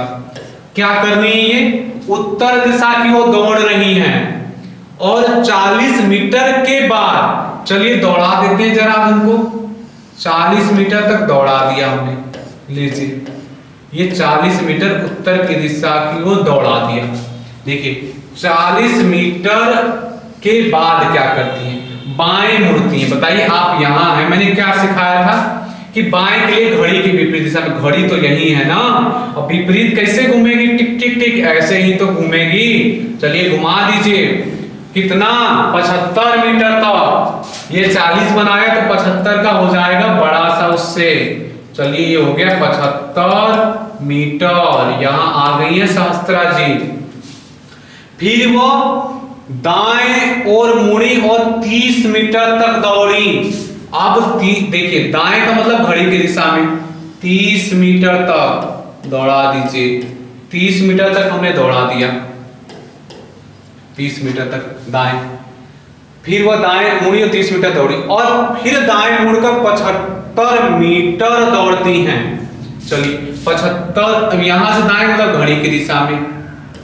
क्या कर रही है, ये उत्तर दिशा की ओर दौड़ रही हैं और 40 मीटर के बाद, चलिए दौड़ा देते हैं जरा उनको। 40 मीटर तक दौड़ा दिया हमने, लीजिए ये 40 मीटर उत्तर की दिशा की ओर दौड़ा दिया। देखिए 40 मीटर के बाद क्या करती हैं, बाएं मुड़ती हैं। बताइए आप यहाँ है, मैंने क्या सिखाया था कि बाएं के लिए घड़ी की विपरीत दिशा में, घड़ी तो यही है ना, और विपरीत कैसे घूमेगी, टिक टिक टिक ऐसे ही तो घूमेगी। चलिए घुमा दीजिए, कितना 75 मीटर तक। ये 40 बनाया तो 75 का हो जाएगा बड़ा सा उससे। चलिए ये हो गया 75 मीटर। यहाँ आ गई है सहस्त्रा जी। फिर वो दाएं ओर मुड़ी और 30 मीटर तक दौड़ी। अब देखिए दाएं का मतलब घड़ी की दिशा में, 30 मीटर तक दौड़ा दीजिए। 30 मीटर तक हमने दौड़ा दिया, 30 मीटर तक दाएं। फिर वह दाएं मुड़ी और 30 मीटर दौड़ी और फिर दाएं मुड़कर 75 मीटर दौड़ती हैं। चलिए 75, अब यहां से दाएं मतलब घड़ी की दिशा में।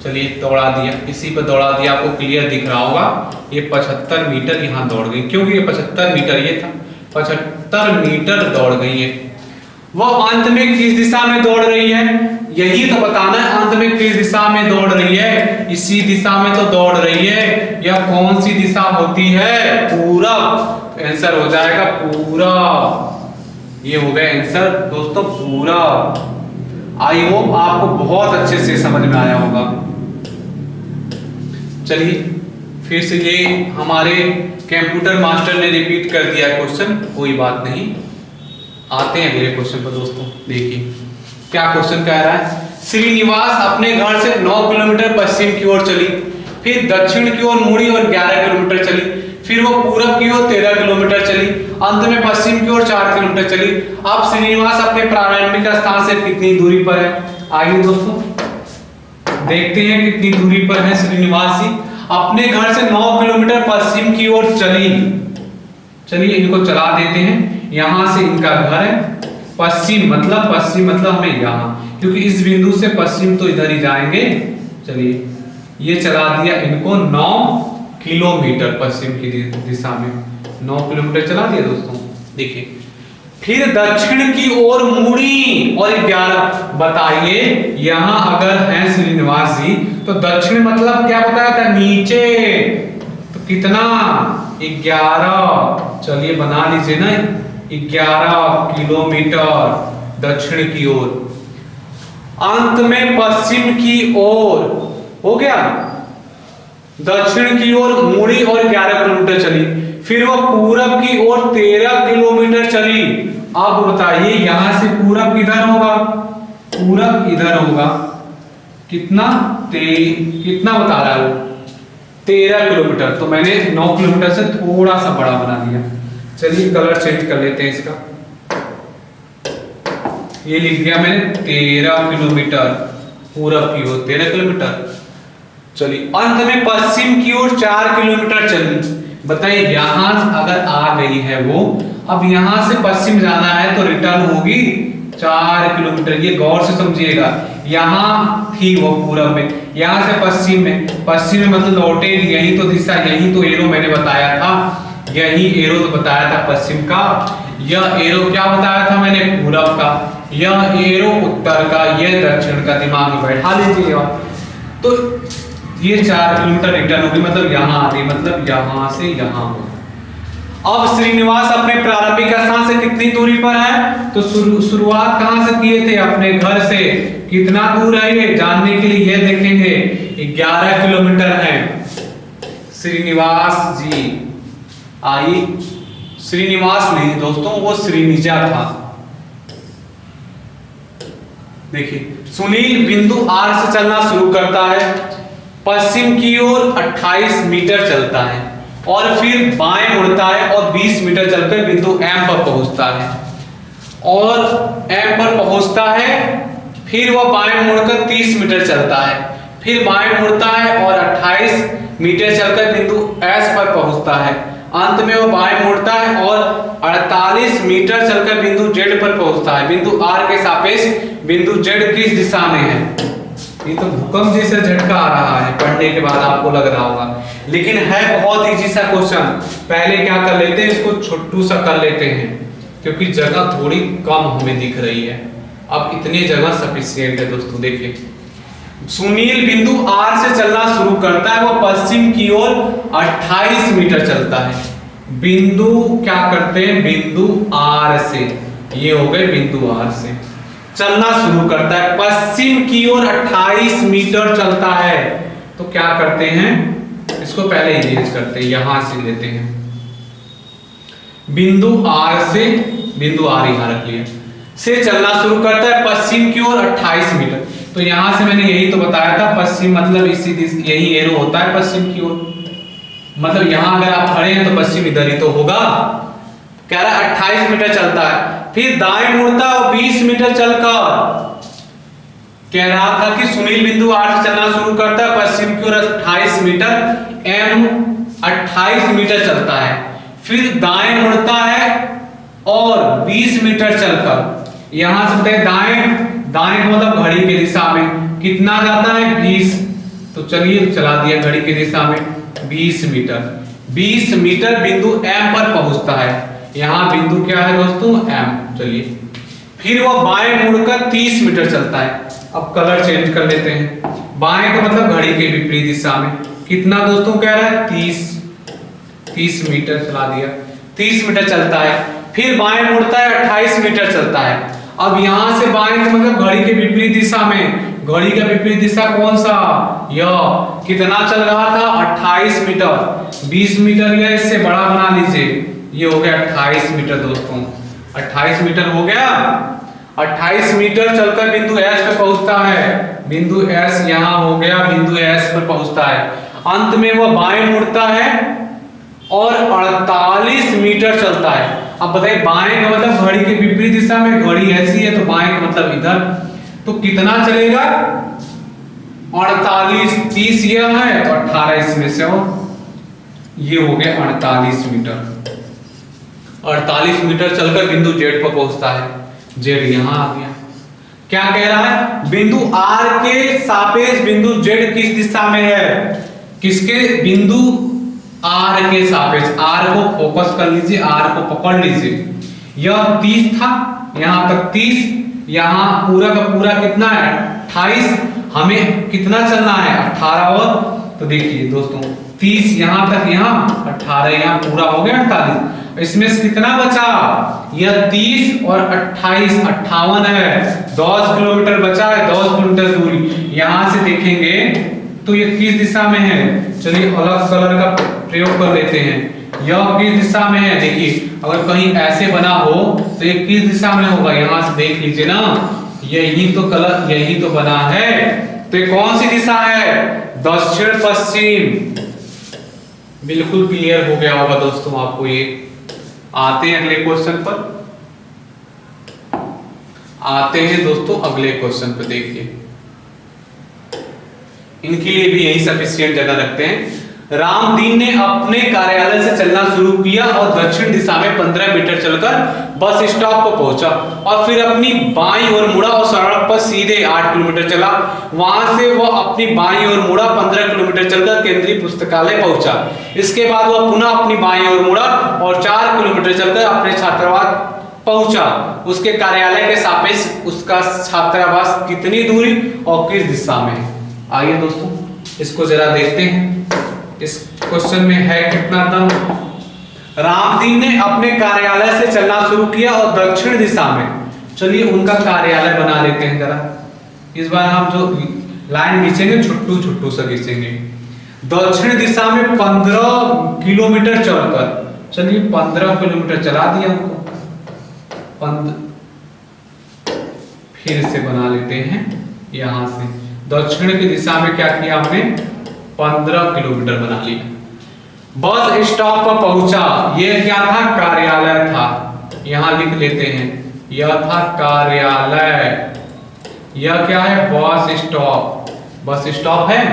चलिए दौड़ा दिया, इसी पर दौड़ा दिया, आपको क्लियर दिख रहा होगा। ये 75 मीटर यहाँ दौड़ गई, क्योंकि ये 75 मीटर ये था, 75 मीटर दौड़ गई है। वो अंत में किस दिशा में दौड़ रही है, यही तो बताना है। अंत में किस दिशा में दौड़ रही है, इसी दिशा में तो दौड़ रही है। यह कौन सी दिशा होती है, पूरब। आंसर हो जाएगा पूरब। ये हो गया आंसर दोस्तों पूरा। आई होप आपको बहुत अच्छे से समझ में आया होगा। चलिए फिर से ये हमारे कंप्यूटर मास्टर ने रिपीट कर दिया क्वेश्चन, कोई बात नहीं, आते हैं अगले क्वेश्चन पर दोस्तों। देखिए क्या क्वेश्चन कह रहा है। श्रीनिवास अपने घर से 9 किलोमीटर पश्चिम की ओर चली, फिर दक्षिण की ओर मुड़ी और 11 किलोमीटर चली, फिर वो पूरब की ओर 13 किलोमीटर चली, अंत में पश्चिम की ओर 4 किलोमीटर चली। अब श्रीनिवास अपने प्रारंभिक स्थान से कितनी दूरी पर है? आइए दोस्तों देखते हैं कितनी दूरी पर है श्रीनिवास जी। अपने घर से 9 किलोमीटर पश्चिम की ओर चली। चलिए इनको चला देते हैं। यहां से इनका घर है, पश्चिम मतलब हमें यहां, क्योंकि इस बिंदु से पश्चिम तो इधर ही जाएंगे। चलिए ये चला दिया इनको 9 किलोमीटर पश्चिम की दिशा में, 9 किलोमीटर चला दिया दोस्तों। देखिए फिर दक्षिण की ओर मुड़ी और 11। बताइए यहां अगर है श्रीनिवास जी तो दक्षिण मतलब क्या बताया था? नीचे। तो कितना? 11। चलिए बना लीजिए ना, 11 किलोमीटर दक्षिण की ओर। अंत में पश्चिम की ओर हो गया, दक्षिण की ओर मुड़ी और 11 किलोमीटर चली, फिर वो पूरब की ओर 13 किलोमीटर चली। अब बताइए यहां से पूरब किधर होगा? पूरब इधर होगा। कितना? कितना बता रहा है? 13 किलोमीटर। तो मैंने 9 किलोमीटर से थोड़ा सा बड़ा बना दिया। चलिए कलर चेंज कर लेते हैं इसका। ये लिख दिया मैंने 13 किलोमीटर पूरब की ओर 13 किलोमीटर चलिए। अंत में पश्चिम की ओर 4 किलोमीटर चली। बताइए यहां अगर आ गई है वो, अब यहां से पश्चिम जाना है तो रिटर्न होगी 4 किलोमीटर। ये गौर से समझिएगा, यहां थी वो पूरब में, यहां से पश्चिम में, पश्चिम में मतलब लौटेगी, यही तो दिशा, यही तो एरो मैंने बताया था, यही एरो तो बताया था पश्चिम का। यह एरो क्या बताया था मैंने? पूरब का। यह एरो उत्तर का, यह दक्षिण का। दिमाग में बैठा लीजिएगा। तो ये 4 किलोमीटर रिटर्न होगी, मतलब यहां आती, मतलब यहां से यहां हो। अब श्रीनिवास अपने प्रारंभिक स्थान से कितनी दूरी पर है? तो शुरुआत कहां से किए थे? अपने घर से। कितना दूर है ये जानने के लिए ये देखेंगे, 11 किलोमीटर है। श्रीनिवास जी आई, श्रीनिवास नहीं दोस्तों, वो श्रीनिजा था। देखिए सुनील बिंदु आर से चलना शुरू करता है, पश्चिम की ओर 28 मीटर चलता है और फिर बाएं मुड़ता है और 20 मीटर चलकर बिंदु एम पर पहुंचता है। और एम पर पहुंचता है, फिर वह बाएं मुड़कर 30 मीटर चलता है, फिर बाएं मुड़ता है और 28 मीटर चलकर बिंदु एस पर पहुंचता है। अंत में वह बाएं मुड़ता है और 48 मीटर चलकर बिंदु जेड पर पहुंचता है। बिंदु आर के सापेक्ष बिंदु जेड किस दिशा में है? ये तो भूकंप जैसा झटका आ रहा है, पढ़ने के बाद आपको लग रहा होगा, लेकिन है बहुत इजी सा क्वेश्चन। पहले क्या कर लेते हैं, इसको छोटू सा कर लेते हैं क्योंकि जगह थोड़ी कम हमें दिख रही है। अब इतनी जगह सफिशिएंट है दोस्तों। देखिए सुनील बिंदु आर से चलना शुरू करता है, वो पश्चिम की ओर 28 मीटर चलता है। बिंदु क्या करते हैं? बिंदु आर से, ये हो गए बिंदु आर से चलना शुरू करता है, पश्चिम की ओर 28 मीटर चलता है। तो क्या करते हैं, इसको पहले इरेज करते हैं, यहां से लेते हैं बिंदु आर से, बिंदु आर यहां रख लिया, से चलना शुरू करता है पश्चिम की ओर 28 मीटर। तो यहां से मैंने यही तो बताया था, पश्चिम मतलब इसी यही एरो होता है पश्चिम की ओर, मतलब यहां अगर आप खड़े हैं तो पश्चिम इधर ही तो होगा। कह रहा है 28 मीटर चलता है, फिर दाएं मुड़ता है और 20 मीटर चलकर, कह रहा था कि सुनील बिंदु आर से चलना शुरू करता है पश्चिम की ओर 28 मीटर, एम 28 मीटर चलता है, फिर दाएं मुड़ता है और 20 मीटर चलकर, यहां से बताइए दाएं, दाएं मतलब घड़ी की दिशा में कितना जाता है? 20। तो चलिए चला दिया घड़ी की दिशा में 20 मीटर, 20 मीटर बिंदु एम पर पहुंचता है। यहां बिंदु क्या है दोस्तों? एम। चलिए फिर वह बाएं मुड़कर 30 मीटर चलता है। अब कलर चेंज कर लेते हैं, बाएं का मतलब घड़ी के विपरीत दिशा में, कितना दोस्तों कह रहा है? 30 मीटर चला दिया, 30 मीटर चलता है, फिर बाएं मुड़ता है 28 मीटर चलता है। अब यहां से बाएं का मतलब घड़ी के विपरीत दिशा में, घड़ी का विपरीत दिशा कौन सा, यह कितना चल रहा था 28 मीटर, 20 मीटर या इससे बड़ा बना लीजिए, ये हो गया 28 मीटर दोस्तों, 28 मीटर हो गया। 28 मीटर चलकर बिंदु एस पे पहुंचता है, बिंदु एस यहां हो गया, बिंदु एस पर पहुंचता है। अंत में वह बाएं मुड़ता है और 48 मीटर चलता है। अब बताइए बाएं का मतलब घड़ी के विपरीत दिशा में, घड़ी ऐसी है तो बाएं का मतलब इधर, तो कितना चलेगा 48, 30 यह है तो 18 इसमें से, और ये हो गया 48 मीटर। 48 मीटर चलकर बिंदु जेड पर पहुंचता है, जेड यहां आ गया। क्या कह रहा है, बिंदु आर के सापेक्ष बिंदु जेड किस दिशा में है, किसके, बिंदु आर के सापेक्ष, आर को फोकस कर लीजिए, आर को पकड़ लीजिए। यह 30 था, यहां तक 30, यहां पूरा का पूरा कितना है 28, हमें कितना चलना है 18, और तो देखिए दोस्तों 30 यहां तक, यहां 18, यहां पूरा हो गया 48, इसमें से कितना बचा, यह 30 और 28 58 है, 10 किलोमीटर बचा है, 10 किलोमीटर दूरी। यहां से देखेंगे तो ये किस दिशा में है, चलिए अलग कलर का प्रयोग कर लेते हैं, यह किस दिशा में है, देखिए अगर कहीं ऐसे बना हो तो ये किस दिशा में होगा, यहां से देख लीजिए ना, यही तो कलर, यही तो बना है, तो ये कौन सी दिशा है, दक्षिण पश्चिम। बिल्कुल क्लियर हो गया होगा दोस्तों आपको ये। आते हैं अगले क्वेश्चन पर, आते हैं दोस्तों अगले क्वेश्चन पर। देखिए इनके लिए भी यही सफिशिएंट जगह रखते हैं। रामदीन ने अपने कार्यालय से चलना शुरू किया और दक्षिण दिशा में 15 मीटर चलकर बस स्टॉप पर पहुंचा और फिर अपनी बाईं ओर मुड़ा और सड़क पर सीधे 8 किलोमीटर चला। वहां से वह अपनी बाईं ओर मुड़ा, 15 किलोमीटर चलकर केंद्रीय पुस्तकालय पहुंचा। इसके बाद वह पुनः अपनी बाईं ओर मुड़ा और 4 किलोमीटर चलकर अपने छात्रावास पहुंचा। उसके कार्यालय के सापेक्ष उसका छात्रावास कितनी दूरी और किस दिशा में। आइए दोस्तों इसको जरा देखते हैं। इस क्वेश्चन में है कितना दम। रामदीन ने अपने कार्यालय से चलना शुरू किया और दक्षिण दिशा में, चलिए उनका कार्यालय बना लेते हैं जरा। इस बार हम जो लाइन खींचेंगे छुट्टू छुट्टू से खींचेंगे। दक्षिण दिशा में 15 किलोमीटर चलकर, चलिए 15 किलोमीटर चला दिया हमको। फिर से बना लेते हैं यहां से, दक्षिण की दिशा में क्या किया हमने 15 किलोमीटर बना लिया। बस स्टॉप पर पहुंचा, यह क्या था कार्यालय था, यहां लिख लेते हैं यह था कार्यालय। यह क्या है बस स्टॉप, बस स्टॉप है।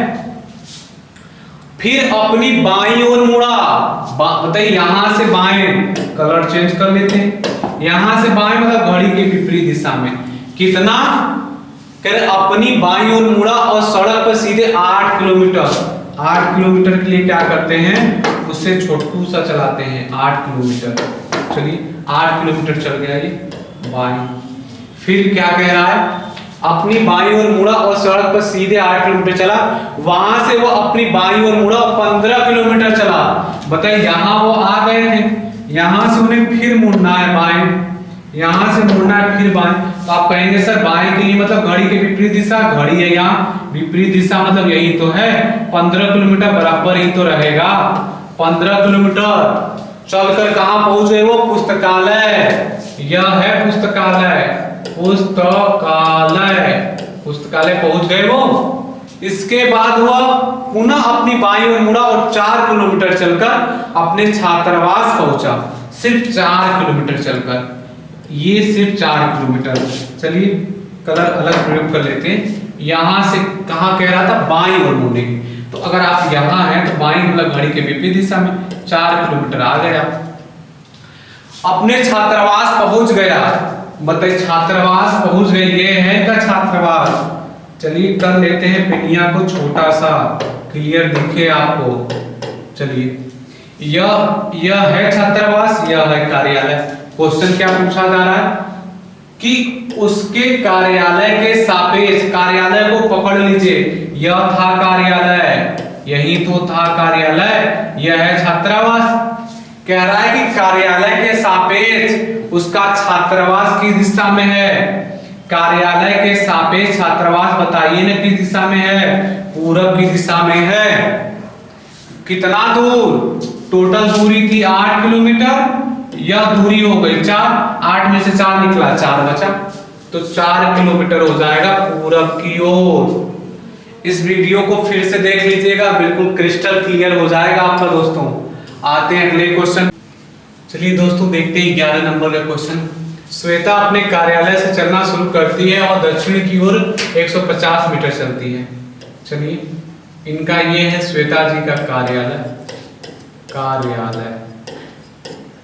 फिर अपनी बाईं ओर मुड़ा, बताइए यहां से बाएं, कलर चेंज कर लेते हैं, यहां से बाएं मतलब घड़ी के विपरीत दिशा में, कितना अपनी बाईं ओर मुड़ा और सड़क पर सीधे 8 किलोमीटर। 8 किलोमीटर के लिए क्या करते हैं, उससे छोटू सा चलाते हैं 8 किलोमीटर। चलिए 8 किलोमीटर चल गया ये बाईं। फिर क्या कह रहा है, अपनी बाईं ओर मुड़ा और सड़क पर सीधे 8 किलोमीटर चला। वहां से वो अपनी बाईं ओर मुड़ा और 15 किलोमीटर चला। बताइए यहां वो आ गए थे, यहां से उन्हें फिर मुड़ना है बाईं, यहां से मुड़ना है फिर बाएं। तो आप कहेंगे सर बाएं के लिए मतलब घड़ी के विपरीत दिशा, घड़ी है यहाँ, विपरीत दिशा मतलब यही तो है, 15 किलोमीटर बराबर ही तो रहेगा। 15 किलोमीटर चलकर कहां पहुंच गए वो, पुस्तकालय। यह है पुस्तकालय, पुस्तकालय, पुस्तकालय पहुंच गए वो। इसके बाद वह पुनः अपनी बाईं ओर मुड़ा और 4 किलोमीटर चलकर अपने छात्रावास पहुंचा। सिर्फ 4 किलोमीटर चलकर, ये सिर्फ 4 किलोमीटर। चलिए कलर अलग प्रयोग कर लेते हैं। यहां से कहां कह रहा था बाईं ओर मुड़ने की, तो अगर आप यहां हैं तो बाईं मतलब घड़ी के विपरीत दिशा में 4 किलोमीटर आ गया। अपने छात्रावास पहुंच गया, बताइए छात्रावास पहुंच गए, ये है का छात्रावास। चलिए कर लेते हैं पिनिया को छोटा सा, क्लियर दिखे आपको। चलिए यह है छात्रावास, यह है कार्यालय। क्वेश्चन क्या पूछा जा रहा है कि उसके कार्यालय के सापेक्ष, कार्यालय को पकड़ लीजिए, यह था कार्यालय, यही तो था कार्यालय, यह है छात्रावास। कह रहा है कि कार्यालय के सापेक्ष उसका छात्रावास किस दिशा में है। कार्यालय के सापेक्ष छात्रावास बताइए ना किस दिशा में है, पूरब की दिशा में है। कितना दूर, टोटल दूरी थी 8 किलोमीटर, यह दूरी हो गई 4, 8 में से 4 निकला, 4 बचा, तो 4 किलोमीटर हो जाएगा पूरब की ओर। इस वीडियो को फिर से देख लीजिएगा, बिल्कुल क्रिस्टल क्लियर हो जाएगा आपका दोस्तों। आते हैं अगले क्वेश्चन। चलिए दोस्तों देखते हैं 11 नंबर का क्वेश्चन। श्वेता अपने कार्यालय से चलना शुरू करती है और दक्षिण की ओर 150 मीटर चलती है। चलिए इनका ये है श्वेता जी का कार्यालय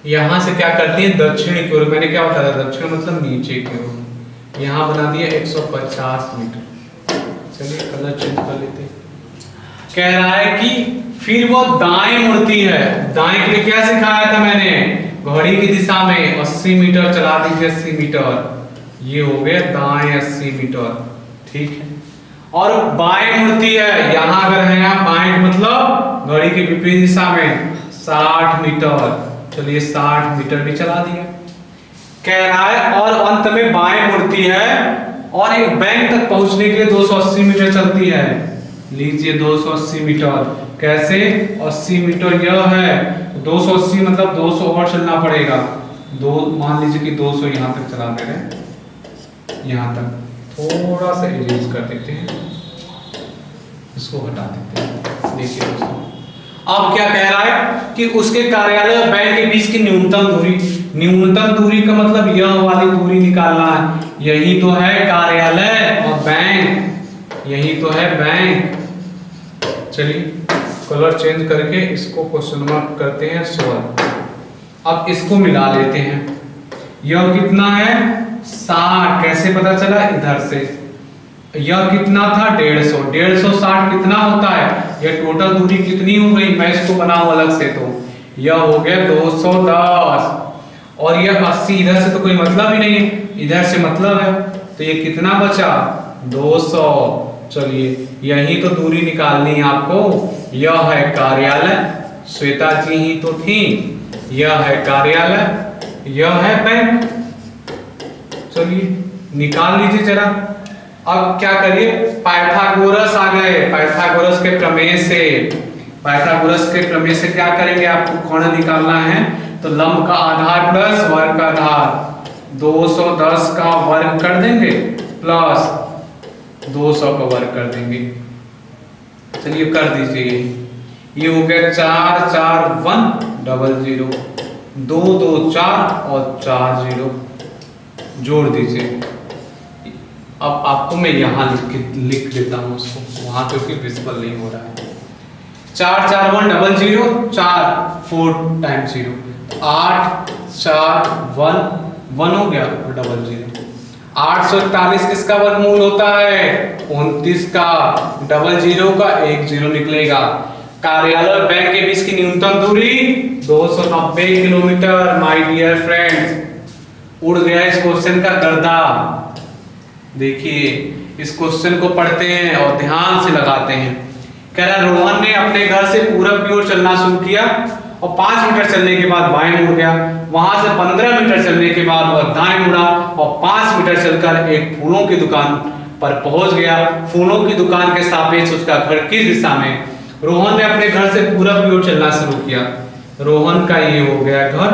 यहाँ से क्या करती है, दक्षिण की ओर। मैंने क्या बताया, दक्षिण मतलब नीचे की ओर। यहाँ बना दिया 150 मीटर। चलिए कलर चेंज कर लेते हैं। कह रहा है कि फिर वो दाएं मुड़ती है। दाएं के लिए क्या सिखाया था मैंने, घड़ी की दिशा में 80 मीटर चला दीजिए, 80 मीटर। ये हो गया दाएं 80 मीटर, ठीक है। और बाएं मुड़ती है, यहां अगर है आप बाएं मतलब घड़ी की विपरीत दिशा में 60 मीटर। चलिए 60 मीटर भी चला दिया। कह रहा है और अंत में बाएं मुड़ती है और एक बैंक तक पहुंचने के लिए 280 मीटर चलती है। लीजिए 280 मीटर कैसे, 80 मीटर यह है, 280 मतलब 200 और चलना पड़ेगा। दो मान लीजिए कि 200 यहाँ तक चला दे रहे, यहाँ तक थोड़ा सा इरेज कर देते हैं, इसको हटा देते हैं। देखिए दोस्तों अब क्या कह रहा है कि उसके कार्यालय और बैंक के बीच की न्यूनतम दूरी का मतलब यह वाली दूरी निकालना है। यही तो है कार्यालय और बैंक, यही तो है बैंक। चलिए कलर चेंज करके इसको क्वेश्चन मार्क करते हैं 16। अब इसको मिला लेते हैं। यह कितना है 60, कैसे पता चला, इधर से। यह कितना था 150, 150 60 कितना होता है, यह टोटल दूरी कितनी हो गई, मैं इसको बनाऊं अलग से, तो यह हो गया 210। और यह 80 इधर से तो कोई मतलब ही नहीं है, इधर से मतलब है, तो ये कितना बचा 200। चलिए यही तो दूरी निकालनी है आपको। यह है कार्यालय, श्वेता जी ही तो थी, यह है कार्यालय, यह है बैंक। चलिए निकाल लीजिए जरा। अब क्या करिए, पाइथागोरस आ गए, पाइथागोरस के प्रमेय से। पाइथागोरस के प्रमेय से क्या करेंगे, आपको कोण निकालना है, तो लंब का आधार प्लस वर्ग का आधार, 210 का वर्ग कर देंगे प्लस 200 का वर्ग कर देंगे। चलिए कर दीजिए, ये हो गया 4 4 1 0 0, 2 2 4 और 4 0, जोड़ दीजिए। अब आपको मैं यहाँ लिख देता हूँ उसको, वहां क्योंकि विजिबल नहीं हो रहा है। 4 4 1 0 0, 4 4 टाइम्स 0, 8 4 1 1 हो गया, 0 0। 841 किसका वर्गमूल होता है, 29 का, 00 का 1 0 निकलेगा। कार्यालय और बैंक के बीच की न्यूनतम दूरी 290 किलोमीटर। माय डियर फ्रेंड्स, उड़ गया इस क्वेश्चन का गर्दा। देखिए इस क्वेश्चन को पढ़ते हैं और ध्यान से लगाते हैं। कह रहा रोहन ने अपने घर से पूरब की ओर चलना शुरू किया और 5 मीटर चलने के बाद बाएं मुड़ गया। वहां से 15 मीटर चलने के बाद वह दाएं मुड़ा और 5 मीटर चलकर एक फूलों की दुकान पर पहुंच गया। फूलों की दुकान के सापेक्ष उसका घर किस दिशा में। रोहन ने अपने घर से पूरब की ओर चलना शुरू किया। रोहन का ये हो गया घर,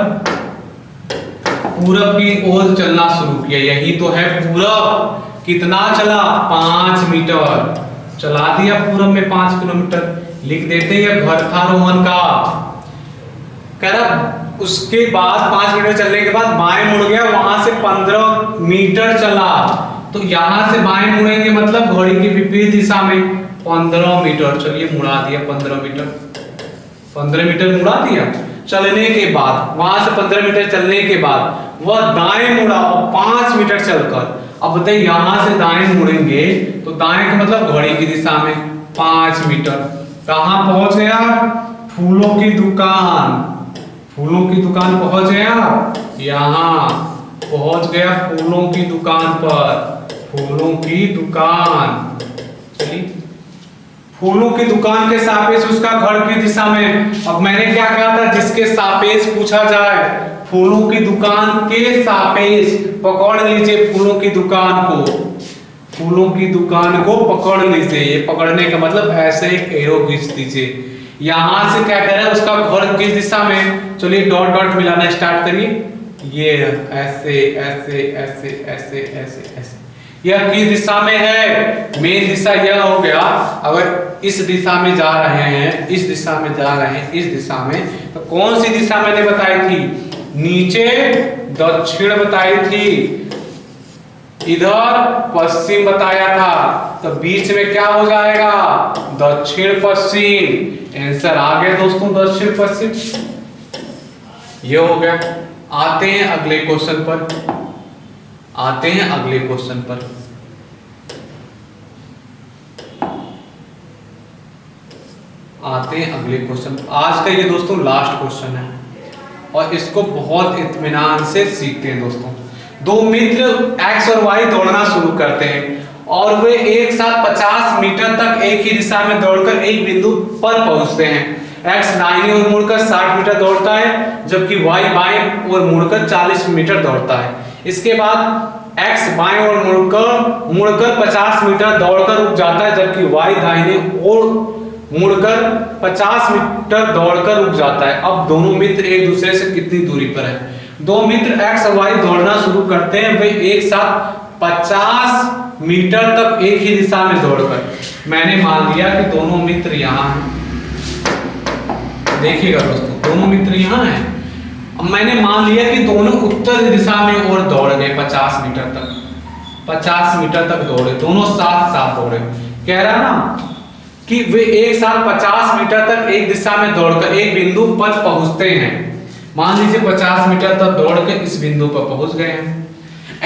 पूरब की ओर चलना शुरू किया, यही तो है पूरब। कितना चला 5 मीटर चला दिया, पूरब में 5 किलोमीटर लिख देते हैं। घर था रोहन का। कह रहा उसके बाद 5 मीटर चलने के बाद बाएं मुड़ गया, वहां से 15 मीटर चला, तो यहां से बाएं मुड़ेंगे मतलब घड़ी की विपरीत दिशा में 15 मीटर। चलिए मुड़ा दिया 15 मीटर, 15 मीटर मुड़ा दिया। चलने के बाद वहां से 15 मीटर चलने के बाद वह दाएं मुड़ा और 5 मीटर चलकर, अब बताइए यहां से दाएं मुड़ेंगे तो दाएं का मतलब घड़ी की दिशा में 5 मीटर। कहां पहुंच गया, फूलों की दुकान। फूलों की दुकान पहुंच गया, यहां पहुंच गया फूलों की दुकान पर, फूलों की दुकान। चलिए फूलों की दुकान के सापेक्ष उसका घर की दिशा में। अब मैंने क्या कहा था, जिसके सापेक्ष पूछा जाए, फूलों की दुकान के सापेक्ष पकड़ लीजिए फूलों की दुकान को, फूलों की दुकान को पकड़ लीजिए। ये पकड़ने का मतलब ऐसे एक एरो खींच दीजिए। यहां से क्या कह रहा है, उसका घर किस दिशा में, चलिए डॉट डॉट मिलाना स्टार्ट करिए। ये ऐसे ऐसे ऐसे ऐसे ऐसे ऐसे, यह किस दिशा में है, मेन दिशा यह हो गया। अगर इस दिशा में जा रहे हैं, इस दिशा में जा रहे हैं, इस दिशा में, तो कौन सी दिशा मैंने बताई थी, नीचे दक्षिण बताई थी, इधर पश्चिम बताया था, तो बीच में क्या हो जाएगा, दक्षिण पश्चिम। आंसर आ गया दोस्तों, दक्षिण पश्चिम। ये हो गया। आते हैं अगले क्वेश्चन पर, आते हैं अगले क्वेश्चन पर। आते हैं अगले क्वेश्चन। आज का ये दोस्तों लास्ट क्वेश्चन है और इसको बहुत इत्मीनान से सीखते हैं दोस्तों। दो मित्र एक्स और वाई दौड़ना शुरू करते हैं और वे एक साथ 50 मीटर तक एक ही दिशा में दौड़कर एक बिंदु पर पहुंचते हैं। एक्स दाहिनी ओर मुड़कर 60 मीटर दौड़ता है, जबकि वाई बाएं ओर मुड़कर 40 मीटर दौड़ता है। इसके बाद एक्स बाएं ओर मुड़कर 50 मीटर दौड़कर रुक जाता है, जबकि वाई दाहिने ओर मुड़कर 50 मीटर दौड़कर रुक जाता है। अब दोनों मित्र एक दूसरे से कितनी दूरी पर है। दो मित्र एक्स और वाई दौड़ना शुरू करते हैं, वे एक साथ 50 मीटर तक एक ही दिशा में दौड़कर, मैंने मान लिया कि दोनों मित्र यहाँ हैं। देखिएगा दोस्तों, दोनों मित्र यहाँ हैं। अब मैंने मान लिया कि दोनों उत्तर दिशा में और दौड़ गए 50 मीटर तक, 50 मीटर तक दौड़े, दोनों साथ साथ दौड़े। कह रहा ना कि वे एक साथ 50 मीटर तक एक दिशा में दौड़कर एक बिंदु पर पहुंचते हैं। मान लीजिए 50 मीटर तक दौड़कर इस बिंदु पर पहुंच गए हैं।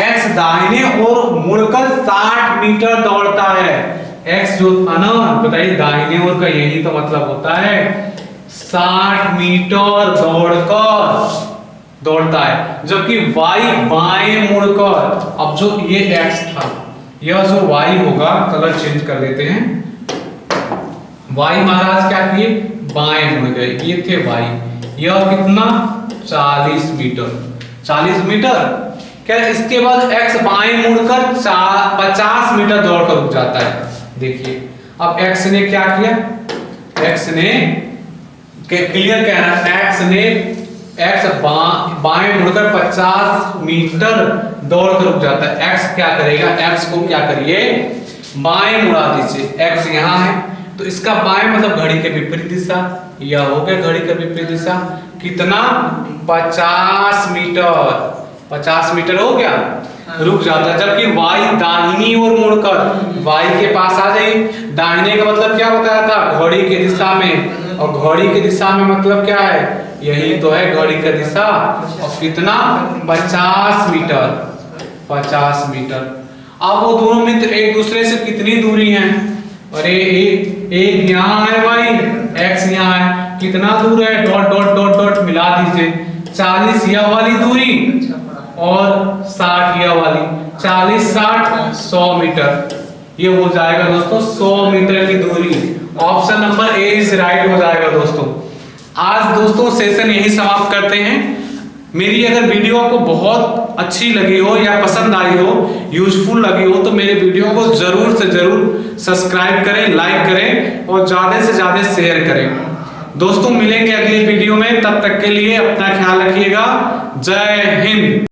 एक्स दाहिने ओर मुड़कर 60 मीटर दौड़ता है। एक्स जो था ना, बताइए दाहिने ओर का यही तो मतलब होता है, 60 मीटर दौड़ता है, जबकि वाई बाएं मुड़कर, अब जो ये एक्स था, यह जो वाई होगा, कलर चेंज कर देते हैं, वाई महाराज क्या किए, बाएं मुड़ गए, ये थे वाई। यह कितना, 40 मीटर, 40 मीटर। क्या इसके बाद एक्स बाएं मुड़कर 50 मीटर दौड़कर रुक जाता है। देखिए अब एक्स ने क्या किया, एक्स ने क्लियर कह रहा है, एक्स बाएं मुड़कर 50 मीटर दौड़कर रुक जाता है। एक्स क्या करेगा, एक्स को क्या करिए, बाएं मुड़ा दीजिए। एक्स यहाँ है तो इसका बाएं मतलब घड़ी के विपरीत दिशा, यह हो गया घड़ी के विपरीत दिशा। कितना, 50 मीटर, 50 मीटर हो गया, रुक जाता है। जबकि वाई दाहिनी ओर मुड़कर, वाई के पास आ जाइए। दाहिने का मतलब क्या बताया था, घड़ी की दिशा में, और घड़ी की दिशा में मतलब क्या है, यही तो है घड़ी का दिशा। और कितना, 50 मीटर, 50 मीटर। अब वो दोनों मित्र एक दूसरे से कितनी दूरी हैं, अरे एक यहाँ है भाई, एक्स यहाँ है, कितना दूर है, डॉट डॉट डॉट डॉट मिला दीजिए। 40 यह वाली दूरी और 60 यह वाली, 40 60 100 मीटर, ये हो जाएगा दोस्तों 100 मीटर की दूरी। Option number A is right हो जाएगा दोस्तों। आज दोस्तों सेशन यही समाप्त करते हैं। मेरी अगर वीडियो आपको बहुत अच्छी लगी हो या पसंद आई हो, यूजफुल लगी हो, तो मेरे वीडियो को जरूर से जरूर सब्सक्राइब करें, लाइक करें और ज्यादा से ज्यादा शेयर करें। दोस्तों मिलेंगे अगली वीडियो में, तब तक के लिए अपना ख्याल रखिएगा। जय हिंद।